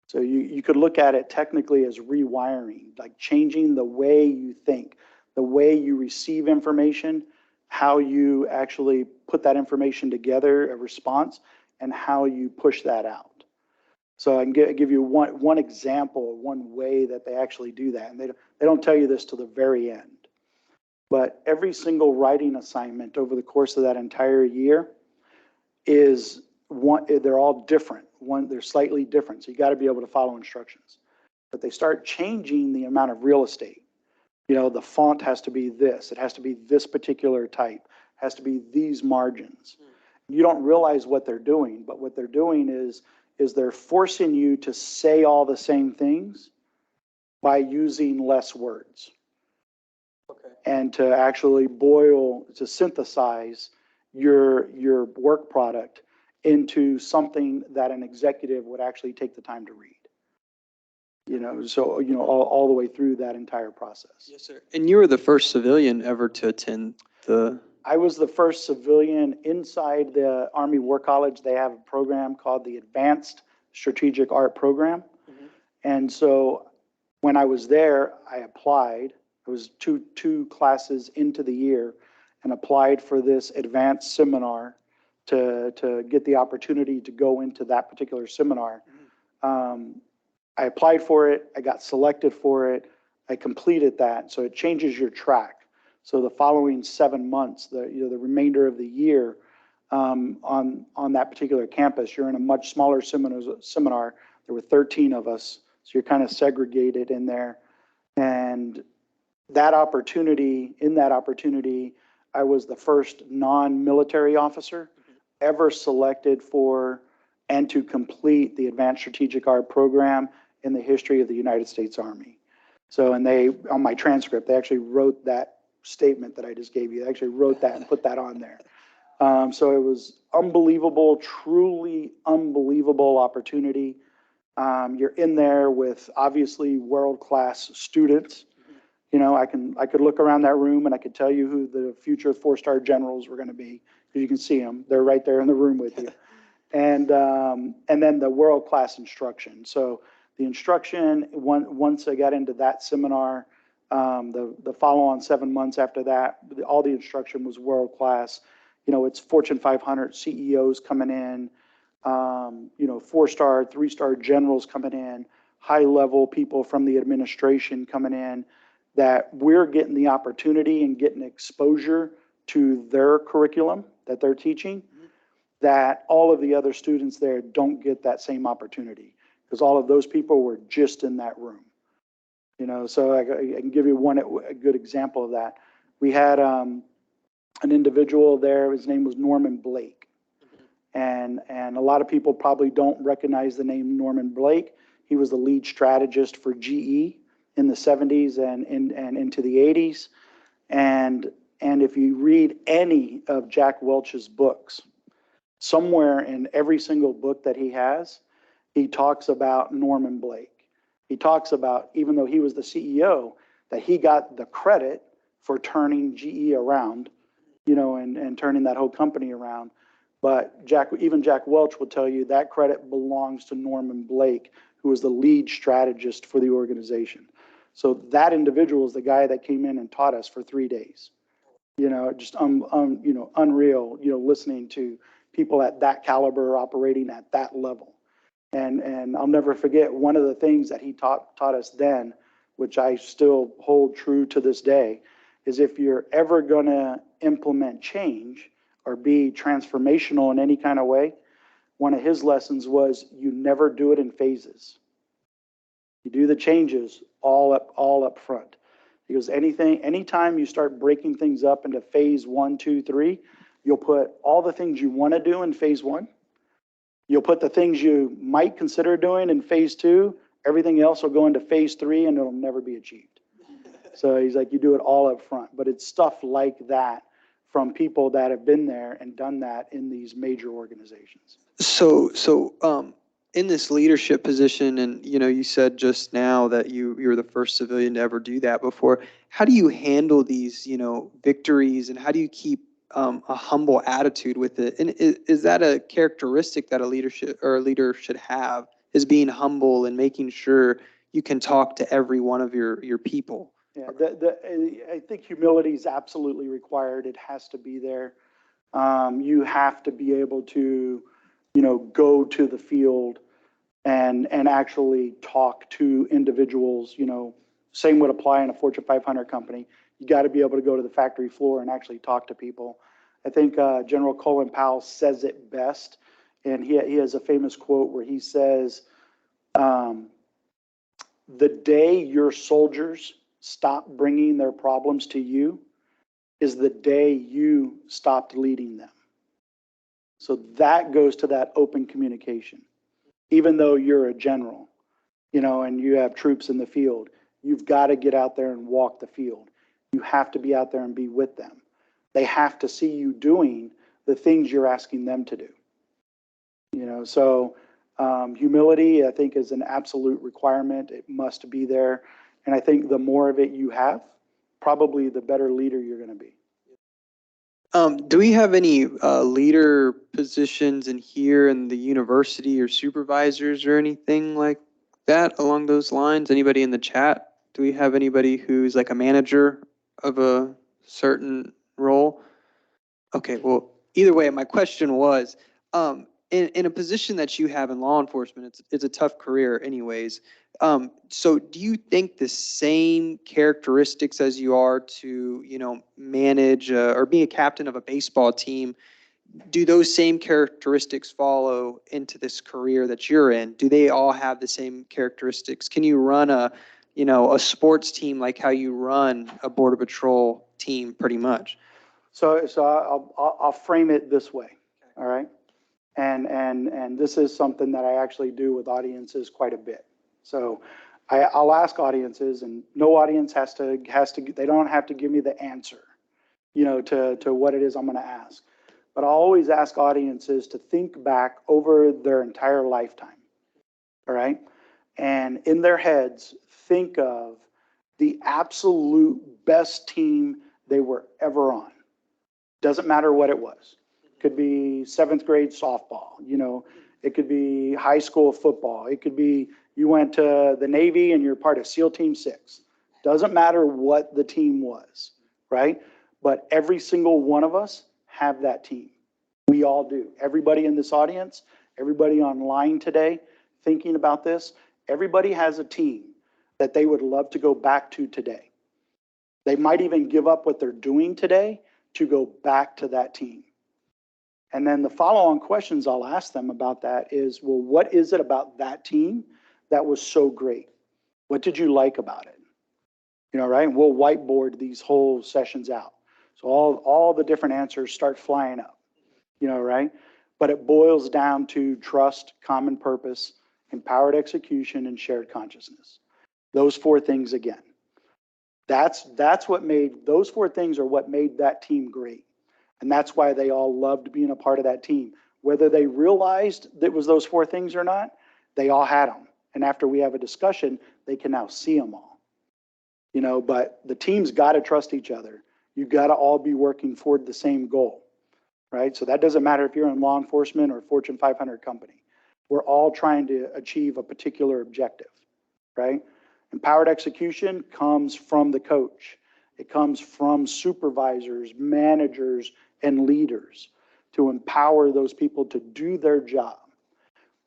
So you could look at it technically as rewiring, like changing the way you think, the way you receive information, how you actually put that information together, a response, and how you push that out. So I can give you one example, one way that they actually do that. And they don't tell you this till the very end. But every single writing assignment over the course of that entire year is they're all different. They're slightly different. So you got to be able to follow instructions. But they start changing the amount of real estate. You know, the font has to be this. It has to be this particular type. It has to be these margins. You don't realize what they're doing, but what they're doing is they're forcing you to say all the same things by using less words. Okay. And to actually to synthesize your work product into something that an executive would actually take the time to read. You know, so, you know, all the way through that entire process. Yes, sir. And you were the first civilian ever to attend the... I was the first civilian inside the Army War College. They have a program called the Advanced Strategic Art Program. Mm-hmm. And so when I was there, I applied. I was two classes into the year and applied for this advanced seminar to get the opportunity to go into that particular seminar. I applied for it. I got selected for it. I completed that. So it changes your track. So the following 7 months, the remainder of the year on that particular campus, you're in a much smaller seminar. There were 13 of us, so you're kind of segregated in there. And in that opportunity, I was the first non-military officer ever selected for and to complete the Advanced Strategic Art Program in the history of the United States Army. So, and they, on my transcript, they actually wrote that statement that I just gave you. They actually wrote that and put that on there. So it was unbelievable, truly unbelievable opportunity. You're in there with obviously world-class students. You know, I could look around that room and I could tell you who the future 4-star generals were going to be, because you can see them. They're right there in the room with you. And then the world-class instruction. So the instruction, once I got into that seminar, the follow-on 7 months after that, all the instruction was world-class. You know, it's Fortune 500 CEOs coming in, you know, 4-star, 3-star generals coming in, high-level people from the administration coming in, that we're getting the opportunity and getting exposure to their curriculum that they're teaching, that all of the other students there don't get that same opportunity, because all of those people were just in that room. You know, so I can give you a good example of that. We had an individual there, his name was Norman Blake. And a lot of people probably don't recognize the name Norman Blake. He was the lead strategist for GE in the 70s and into the 80s. And if you read any of Jack Welch's books, somewhere in every single book that he has, he talks about Norman Blake. He talks about, even though he was the CEO, that he got the credit for turning GE around, you know, and turning that whole company around. But even Jack Welch will tell you that credit belongs to Norman Blake, who was the lead strategist for the organization. So that individual is the guy that came in and taught us for 3 days. You know, just you know, unreal, you know, listening to people at that caliber operating at that level. And I'll never forget one of the things that he taught us then, which I still hold true to this day, is if you're ever going to implement change or be transformational in any kind of way, one of his lessons was you never do it in phases. You do the changes all up front. Because anytime you start breaking things up into phase 1, 2, 3, you'll put all the things you want to do in phase 1. You'll put the things you might consider doing in phase 2. Everything else will go into phase 3 and it'll never be achieved. So he's like, you do it all up front. But it's stuff like that from people that have been there and done that in these major organizations. So in this leadership position, and you know, you said just now that you're the first civilian to ever do that before. How do you handle these, you know, victories, and how do you keep a humble attitude with it? And is that a characteristic that a leader should have? Is being humble and making sure you can talk to every one of your people? Yeah, I think humility is absolutely required. It has to be there. You have to be able to, you know, go to the field and actually talk to individuals. Same would apply in a Fortune 500 company. You got to be able to go to the factory floor and actually talk to people. I think General Colin Powell says it best, and he has a famous quote where he says, the day your soldiers stop bringing their problems to you is the day you stopped leading them. So that goes to that open communication. Even though you're a general, and you have troops in the field, you've got to get out there and walk the field. You have to be out there and be with them. They have to see you doing the things you're asking them to do. So humility, I think, is an absolute requirement. It must be there. And I think the more of it you have, probably the better leader you're going to be. Do we have any leader positions in here in the university, or supervisors or anything like that along those lines? Anybody in the chat? Do we have anybody who's like a manager of a certain role? Okay, well, either way, my question was, in a position that you have in law enforcement, it's a tough career anyways. So do you think the same characteristics as you are to, manage or be a captain of a baseball team, do those same characteristics follow into this career that you're in? Do they all have the same characteristics? Can you run a sports team like how you run a Border Patrol team pretty much? So I'll frame it this way, all right? And this is something that I actually do with audiences quite a bit. So I'll ask audiences, and no audience has to, they don't have to give me the answer, to what it is I'm going to ask. But I'll always ask audiences to think back over their entire lifetime, all right? And in their heads, think of the absolute best team they were ever on. Doesn't matter what it was. Could be 7th grade softball, it could be high school football. It could be you went to the Navy and you're part of SEAL Team 6. Doesn't matter what the team was, right? But every single one of us have that team. We all do. Everybody in this audience, everybody online today thinking about this, everybody has a team that they would love to go back to today. They might even give up what they're doing today to go back to that team. And then the follow-on questions I'll ask them about that is, well, what is it about that team that was so great? What did you like about it? Right? And we'll whiteboard these whole sessions out. So all the different answers start flying up, right? But it boils down to trust, common purpose, empowered execution, and shared consciousness. Those 4 things again. That's what made, those 4 things are what made that team great. And that's why they all loved being a part of that team. Whether they realized that it was those 4 things or not, they all had them. And after we have a discussion, they can now see them all. But the team's got to trust each other. You've got to all be working toward the same goal, right? So that doesn't matter if you're in law enforcement or Fortune 500 company. We're all trying to achieve a particular objective, right? Empowered execution comes from the coach. It comes from supervisors, managers, and leaders to empower those people to do their job.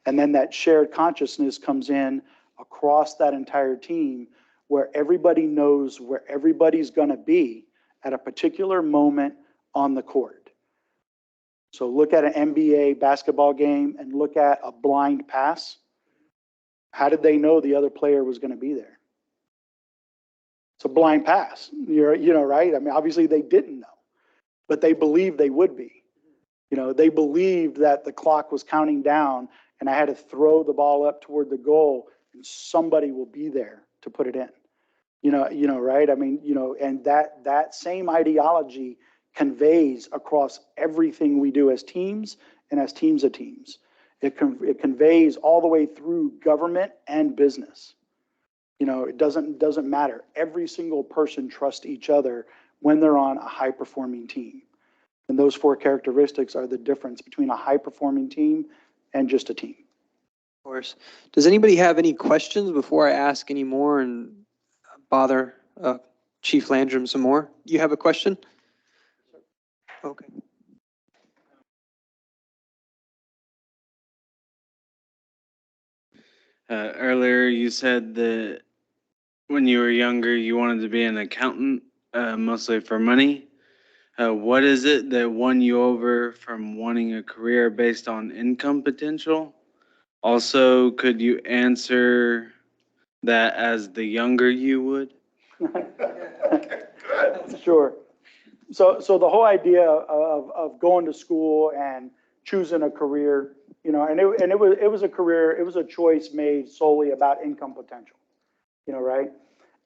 And then that shared consciousness comes in across that entire team, where everybody knows where everybody's going to be at a particular moment on the court. So look at an NBA basketball game and look at a blind pass. How did they know the other player was going to be there? It's a blind pass, right? I mean, obviously they didn't know, but they believed they would be. They believed that the clock was counting down and I had to throw the ball up toward the goal and somebody will be there to put it in. Right? I mean, and that same ideology conveys across everything we do as teams and as teams of teams. It conveys all the way through government and business. It doesn't matter. Every single person trusts each other when they're on a high-performing team. And those 4 characteristics are the difference between a high-performing team and just a team. Of course. Does anybody have any questions before I ask any more and bother Chief Landrum some more? You have a question? Okay. Earlier, you said that when you were younger, you wanted to be an accountant, mostly for money. What is it that won you over from wanting a career based on income potential? Also, could you answer that as the younger you would? Sure. So the whole idea of going to school and choosing a career, and it was a career, it was a choice made solely about income potential, right?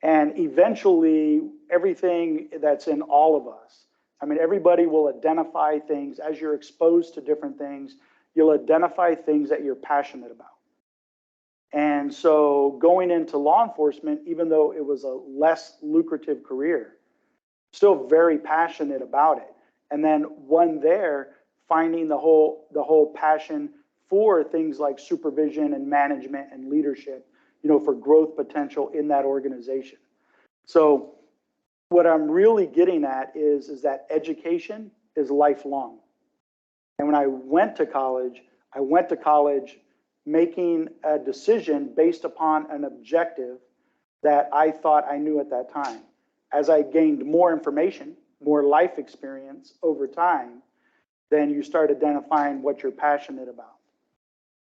And eventually, everything that's in all of us, I mean, everybody will identify things as you're exposed to different things. You'll identify things that you're passionate about. And so going into law enforcement, even though it was a less lucrative career, still very passionate about it. And then one there, finding the whole passion for things like supervision and management and leadership, for growth potential in that organization. So what I'm really getting at is that education is lifelong. And when I went to college making a decision based upon an objective that I thought I knew at that time. As I gained more information, more life experience over time, then you start identifying what you're passionate about.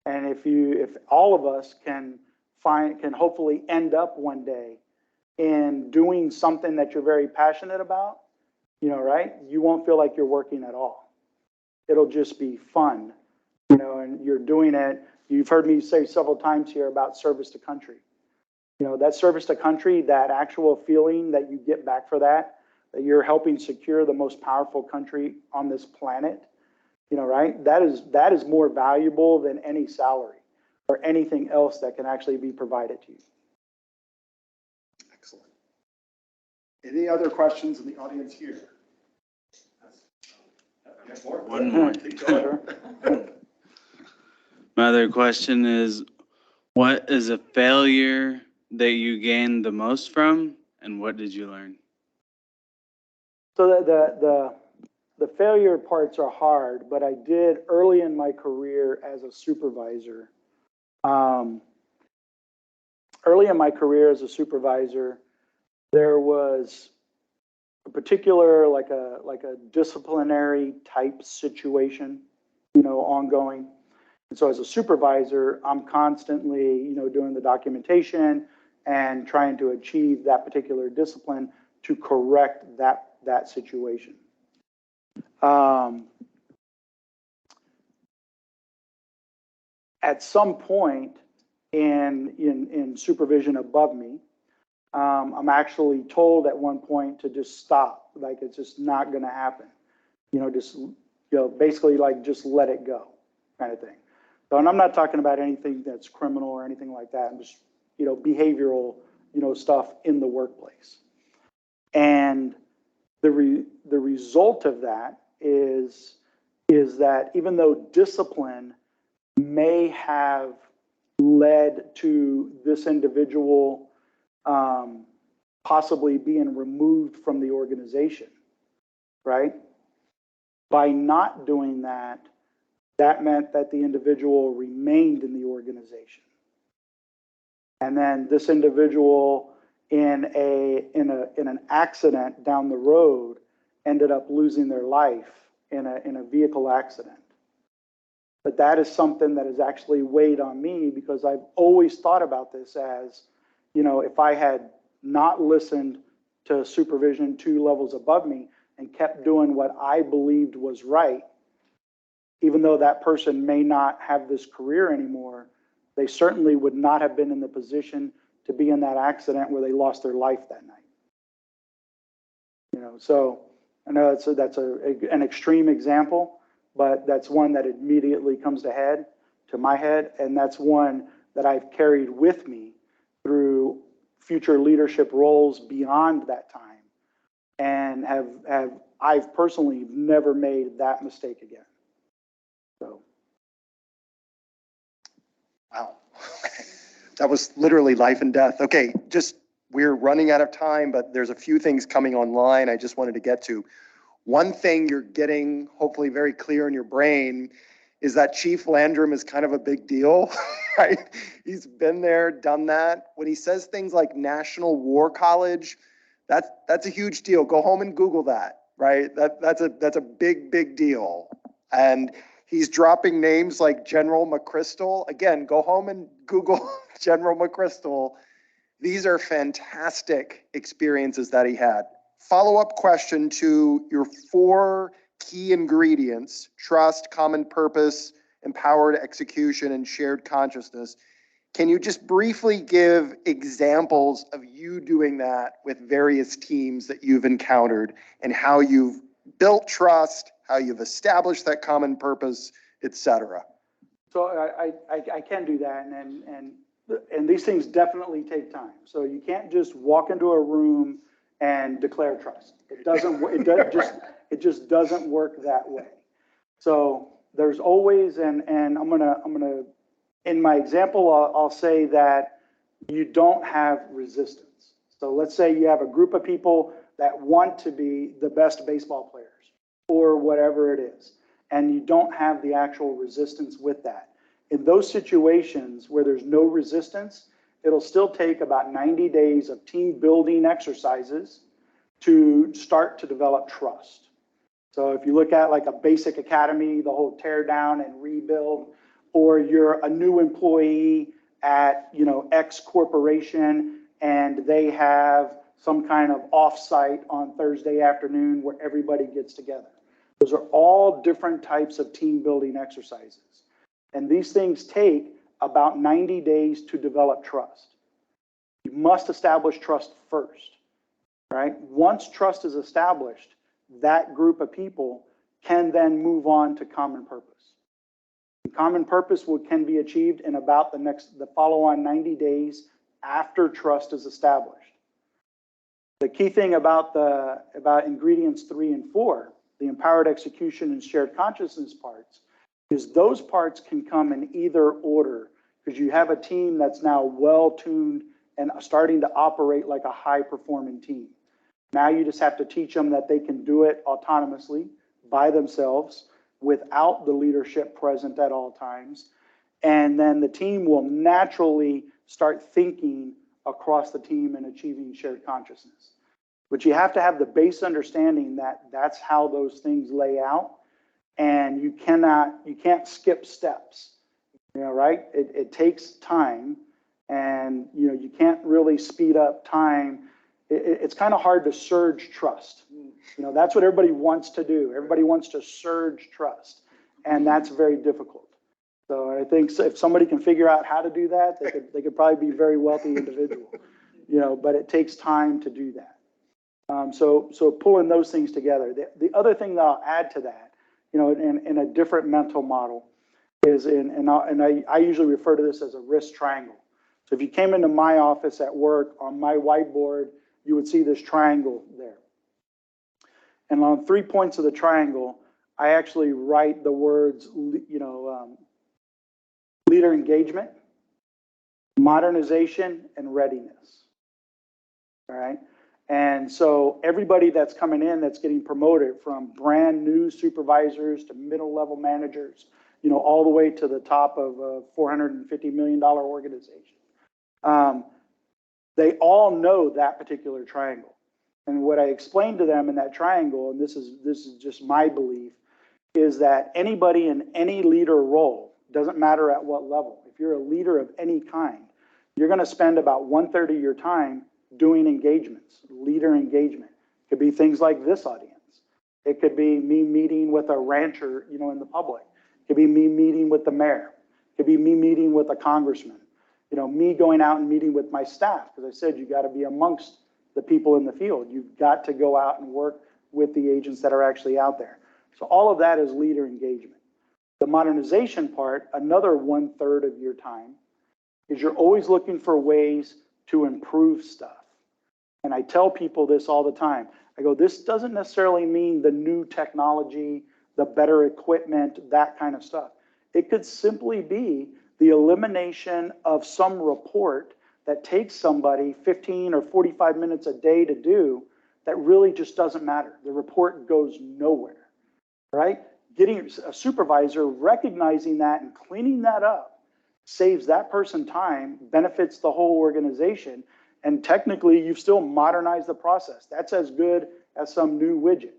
And if all of us can hopefully end up one day in doing something that you're very passionate about, right? You won't feel like you're working at all. It'll just be fun, and you're doing it. You've heard me say several times here about service to country. That service to country, that actual feeling that you get back for that you're helping secure the most powerful country on this planet, right? That is more valuable than any salary or anything else that can actually be provided to you. Excellent. Any other questions in the audience here? One more. My other question is, what is a failure that you gained the most from, and what did you learn? So the failure parts are hard, but I did early in my career as a supervisor. There was a particular like a disciplinary type situation, ongoing. And so as a supervisor, I'm constantly, doing the documentation and trying to achieve that particular discipline to correct that situation. At some point in supervision above me, I'm actually told at one point to just stop, like it's just not going to happen. Basically like just let it go, kind of thing. So, and I'm not talking about anything that's criminal or anything like that. I'm just, behavioral, stuff in the workplace. And the result of that is that even though discipline may have led to this individual possibly being removed from the organization, right? By not doing that, that meant that the individual remained in the organization. And then this individual in an accident down the road ended up losing their life in a vehicle accident. But that is something that has actually weighed on me because I've always thought about this as, if I had not listened to supervision 2 levels above me and kept doing what I believed was right, even though that person may not have this career anymore, they certainly would not have been in the position to be in that accident where they lost their life that night. So I know that's an extreme example, but that's one that immediately comes to my head, and that's one that I've carried with me through future leadership roles beyond that time, and I've personally never made that mistake again. So. Wow. That was literally life and death. Okay, we're running out of time, but there's a few things coming online I just wanted to get to. One thing you're getting hopefully very clear in your brain is that Chief Landrum is kind of a big deal, right? He's been there, done that. When he says things like National War College, that's a huge deal. Go home and Google that, right? That's a big deal. And he's dropping names like General McChrystal. Again, go home and Google General McChrystal. These are fantastic experiences that he had. Follow-up question to your 4 key ingredients: trust, common purpose, empowered execution, and shared consciousness. Can you just briefly give examples of you doing that with various teams that you've encountered and how you've built trust, how you've established that common purpose, et cetera? So I can do that, and these things definitely take time. So you can't just walk into a room and declare trust. It just doesn't work that way. So there's always, and I'm gonna, in my example, I'll say that you don't have resistance. So let's say you have a group of people that want to be the best baseball players or whatever it is, and you don't have the actual resistance with that. In those situations where there's no resistance, it'll still take about 90 days of team building exercises to start to develop trust. So if you look at like a basic academy, the whole tear down and rebuild, or you're a new employee at, X corporation and they have some kind of offsite on Thursday afternoon where everybody gets together. Those are all different types of team building exercises. And these things take about 90 days to develop trust. You must establish trust first, right? Once trust is established, that group of people can then move on to common purpose. The common purpose can be achieved in about the follow-on 90 days after trust is established. The key thing about ingredients 3 and 4, the empowered execution and shared consciousness parts, is those parts can come in either order, because you have a team that's now well-tuned and starting to operate like a high-performing team. Now you just have to teach them that they can do it autonomously by themselves without the leadership present at all times. And then the team will naturally start thinking across the team and achieving shared consciousness. But you have to have the base understanding that that's how those things lay out. And you can't skip steps, right? It takes time, and you can't really speed up time. It's kind of hard to surge trust. That's what everybody wants to do. Everybody wants to surge trust, and that's very difficult. So I think if somebody can figure out how to do that, they could probably be a very wealthy individual, but it takes time to do that. So pulling those things together. The other thing that I'll add to that, in a different mental model is I usually refer to this as a risk triangle. So if you came into my office at work, on my whiteboard, you would see this triangle there. And on 3 points of the triangle, I actually write the words, leader engagement, modernization, and readiness. All right. And so everybody that's coming in, that's getting promoted, from brand new supervisors to middle level managers, all the way to the top of a $450 million organization. They all know that particular triangle. And what I explained to them in that triangle, and this is just my belief, is that anybody in any leader role, doesn't matter at what level, if you're a leader of any kind, you're going to spend about 1/3 of your time doing engagements, leader engagement. It could be things like this audience. It could be me meeting with a rancher, in the public. It could be me meeting with the mayor. It could be me meeting with a congressman. Me going out and meeting with my staff, because I said you got to be amongst the people in the field. You've got to go out and work with the agents that are actually out there. So all of that is leader engagement. The modernization part, another 1/3 of your time, is you're always looking for ways to improve stuff. And I tell people this all the time. I go, this doesn't necessarily mean the new technology, the better equipment, that kind of stuff. It could simply be the elimination of some report that takes somebody 15 or 45 minutes a day to do, that really just doesn't matter. The report goes nowhere, right? getting a supervisor, recognizing that and cleaning that up saves that person time, benefits the whole organization, and technically you've still modernized the process. That's as good as some new widget,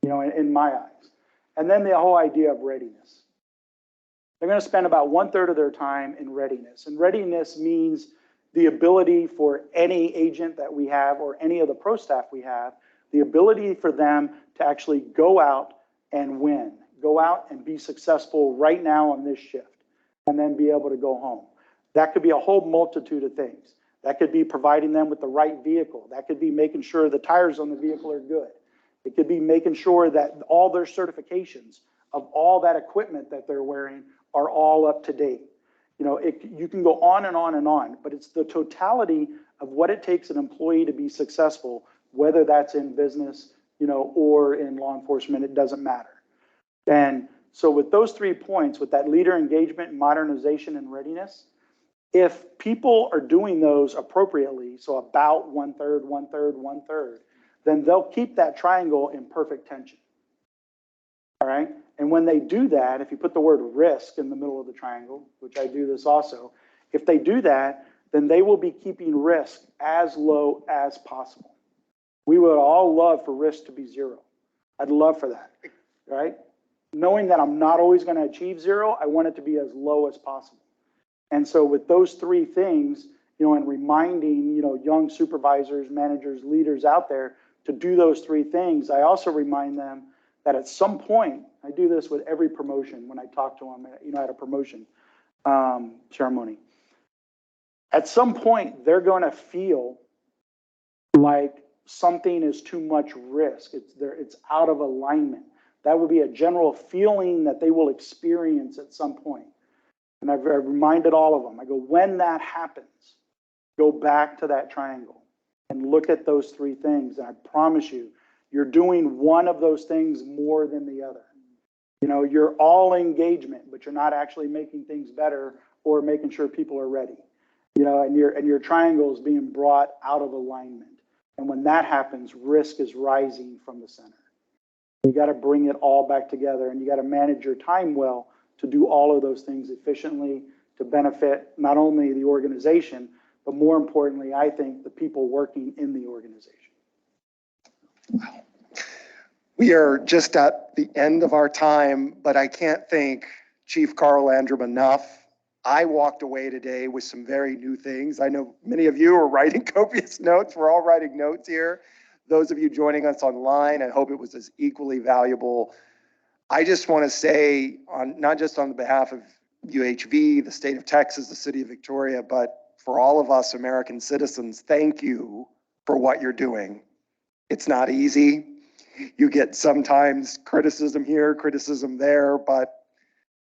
you know, in my eyes. And then the whole idea of readiness. They're going to spend about 1/3 of their time in readiness. And readiness means the ability for any agent that we have or any of the pro staff we have, the ability for them to actually go out and win, go out and be successful right now on this shift, and then be able to go home. That could be a whole multitude of things. That could be providing them with the right vehicle. That could be making sure the tires on the vehicle are good. It could be making sure that all their certifications of all that equipment that they're wearing are all up to date. You know, you can go on and on and on, but it's the totality of what it takes an employee to be successful, whether that's in business, you know, or in law enforcement, it doesn't matter. And so with those 3 points, with that leader engagement, modernization, and readiness, if people are doing those appropriately, so about 1/3, 1/3, 1/3, then they'll keep that triangle in perfect tension. All right. And when they do that, if you put the word risk in the middle of the triangle, which I do this also, if they do that, then they will be keeping risk as low as possible. We would all love for risk to be 0. I'd love for that, right? Knowing that I'm not always going to achieve 0, I want it to be as low as possible. And so with those 3 things, you know, and reminding, you know, young supervisors, managers, leaders out there to do those 3 things, I also remind them that at some point, I do this with every promotion when I talk to them, you know, at a promotion ceremony. At some point, they're going to feel like something is too much risk. It's out of alignment. That would be a general feeling that they will experience at some point. And I've reminded all of them, I go, when that happens, go back to that triangle and look at those 3 things. And I promise you, you're doing one of those things more than the other. You know, you're all engagement, but you're not actually making things better or making sure people are ready. You know, and your triangle is being brought out of alignment. And when that happens, risk is rising from the center. You got to bring it all back together, and you got to manage your time well to do all of those things efficiently to benefit not only the organization, but more importantly, I think, the people working in the organization. Wow. We are just at the end of our time, but I can't thank Chief Carl Landrum enough. I walked away today with some very new things. I know many of you are writing copious notes. We're all writing notes here. Those of you joining us online, I hope it was as equally valuable. I just want to say, not just on behalf of UHV, the state of Texas, the city of Victoria, but for all of us American citizens, thank you for what you're doing. It's not easy. You get sometimes criticism here, criticism there, but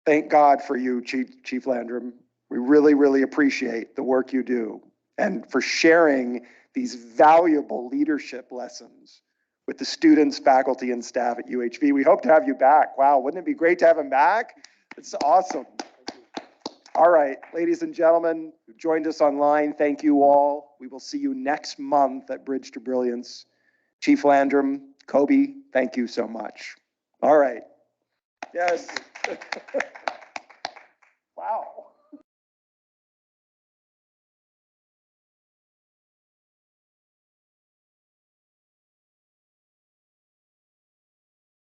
thank God for you, Chief Landrum. We really, really appreciate the work you do and for sharing these valuable leadership lessons with the students, faculty, and staff at UHV. We hope to have you back. Wow, wouldn't it be great to have him back? It's awesome. All right, ladies and gentlemen who joined us online, thank you all. We will see you next month at Bridge to Brilliance. Chief Landrum, Kobe, thank you so much. All right. Yes. Wow.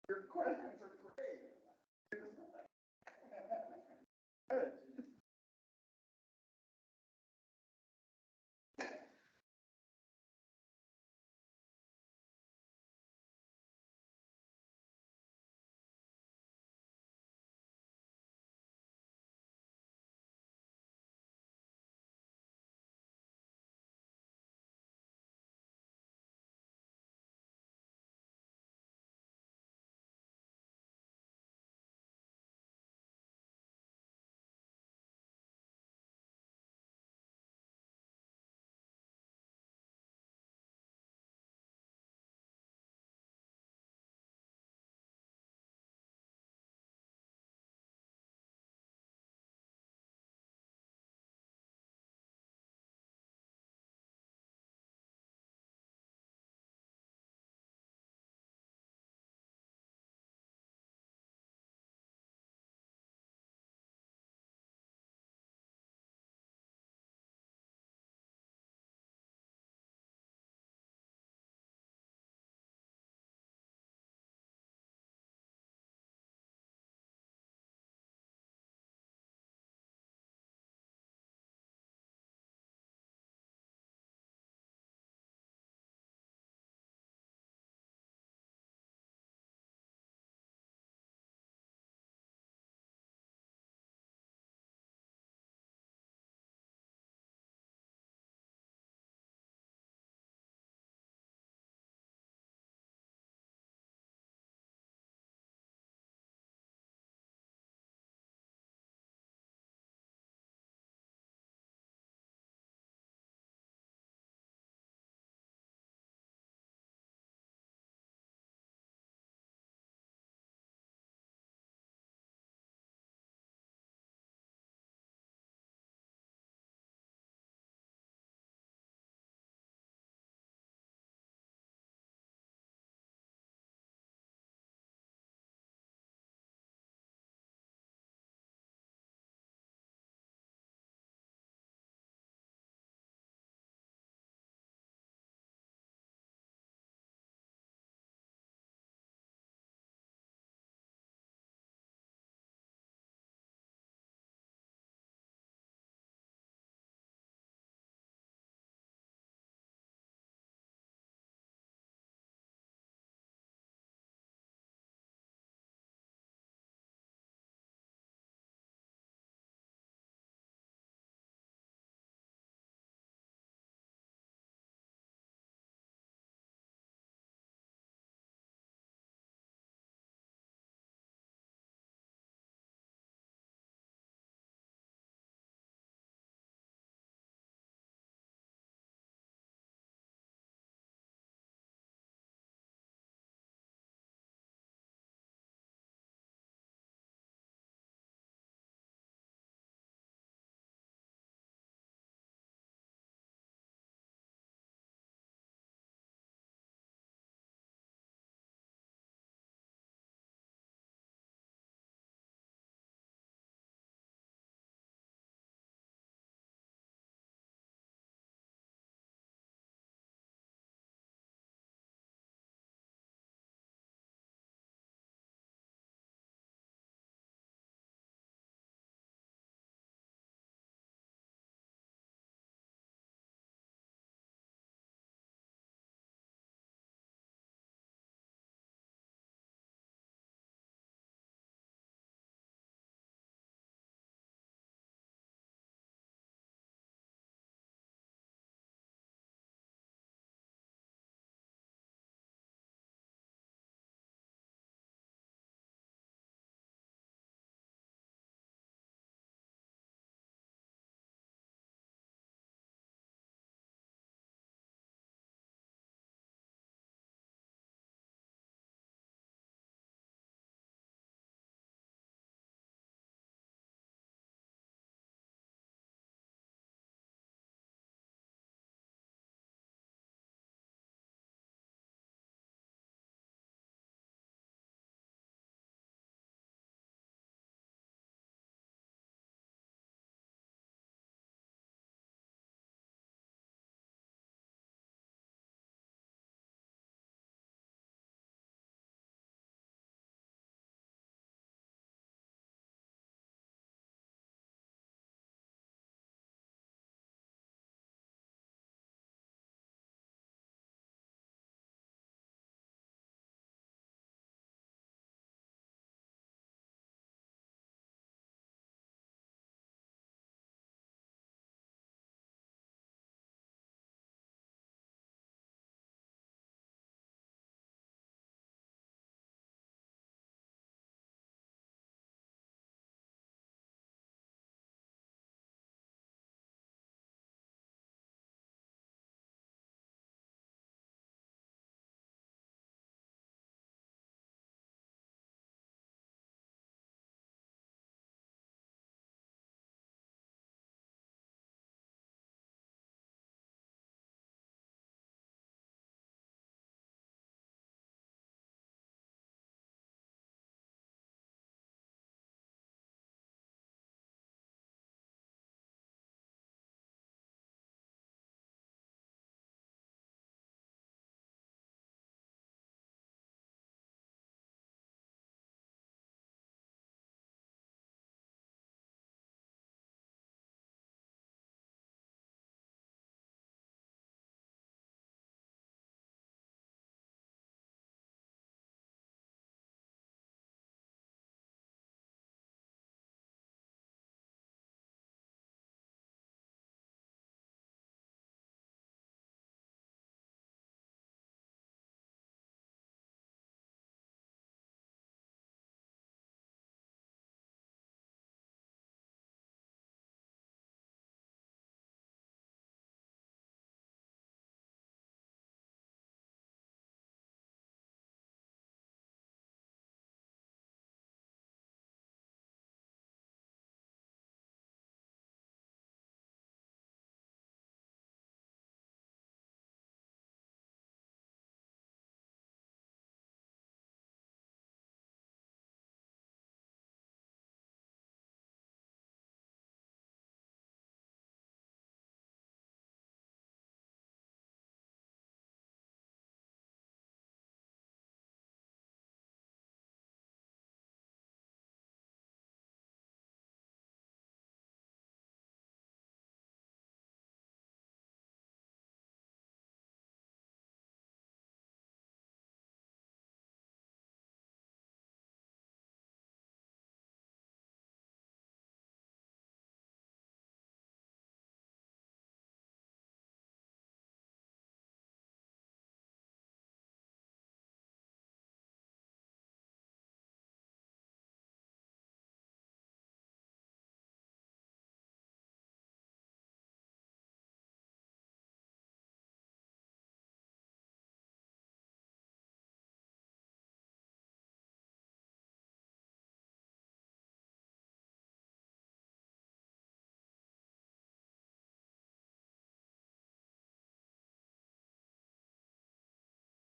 Your questions are great. Good.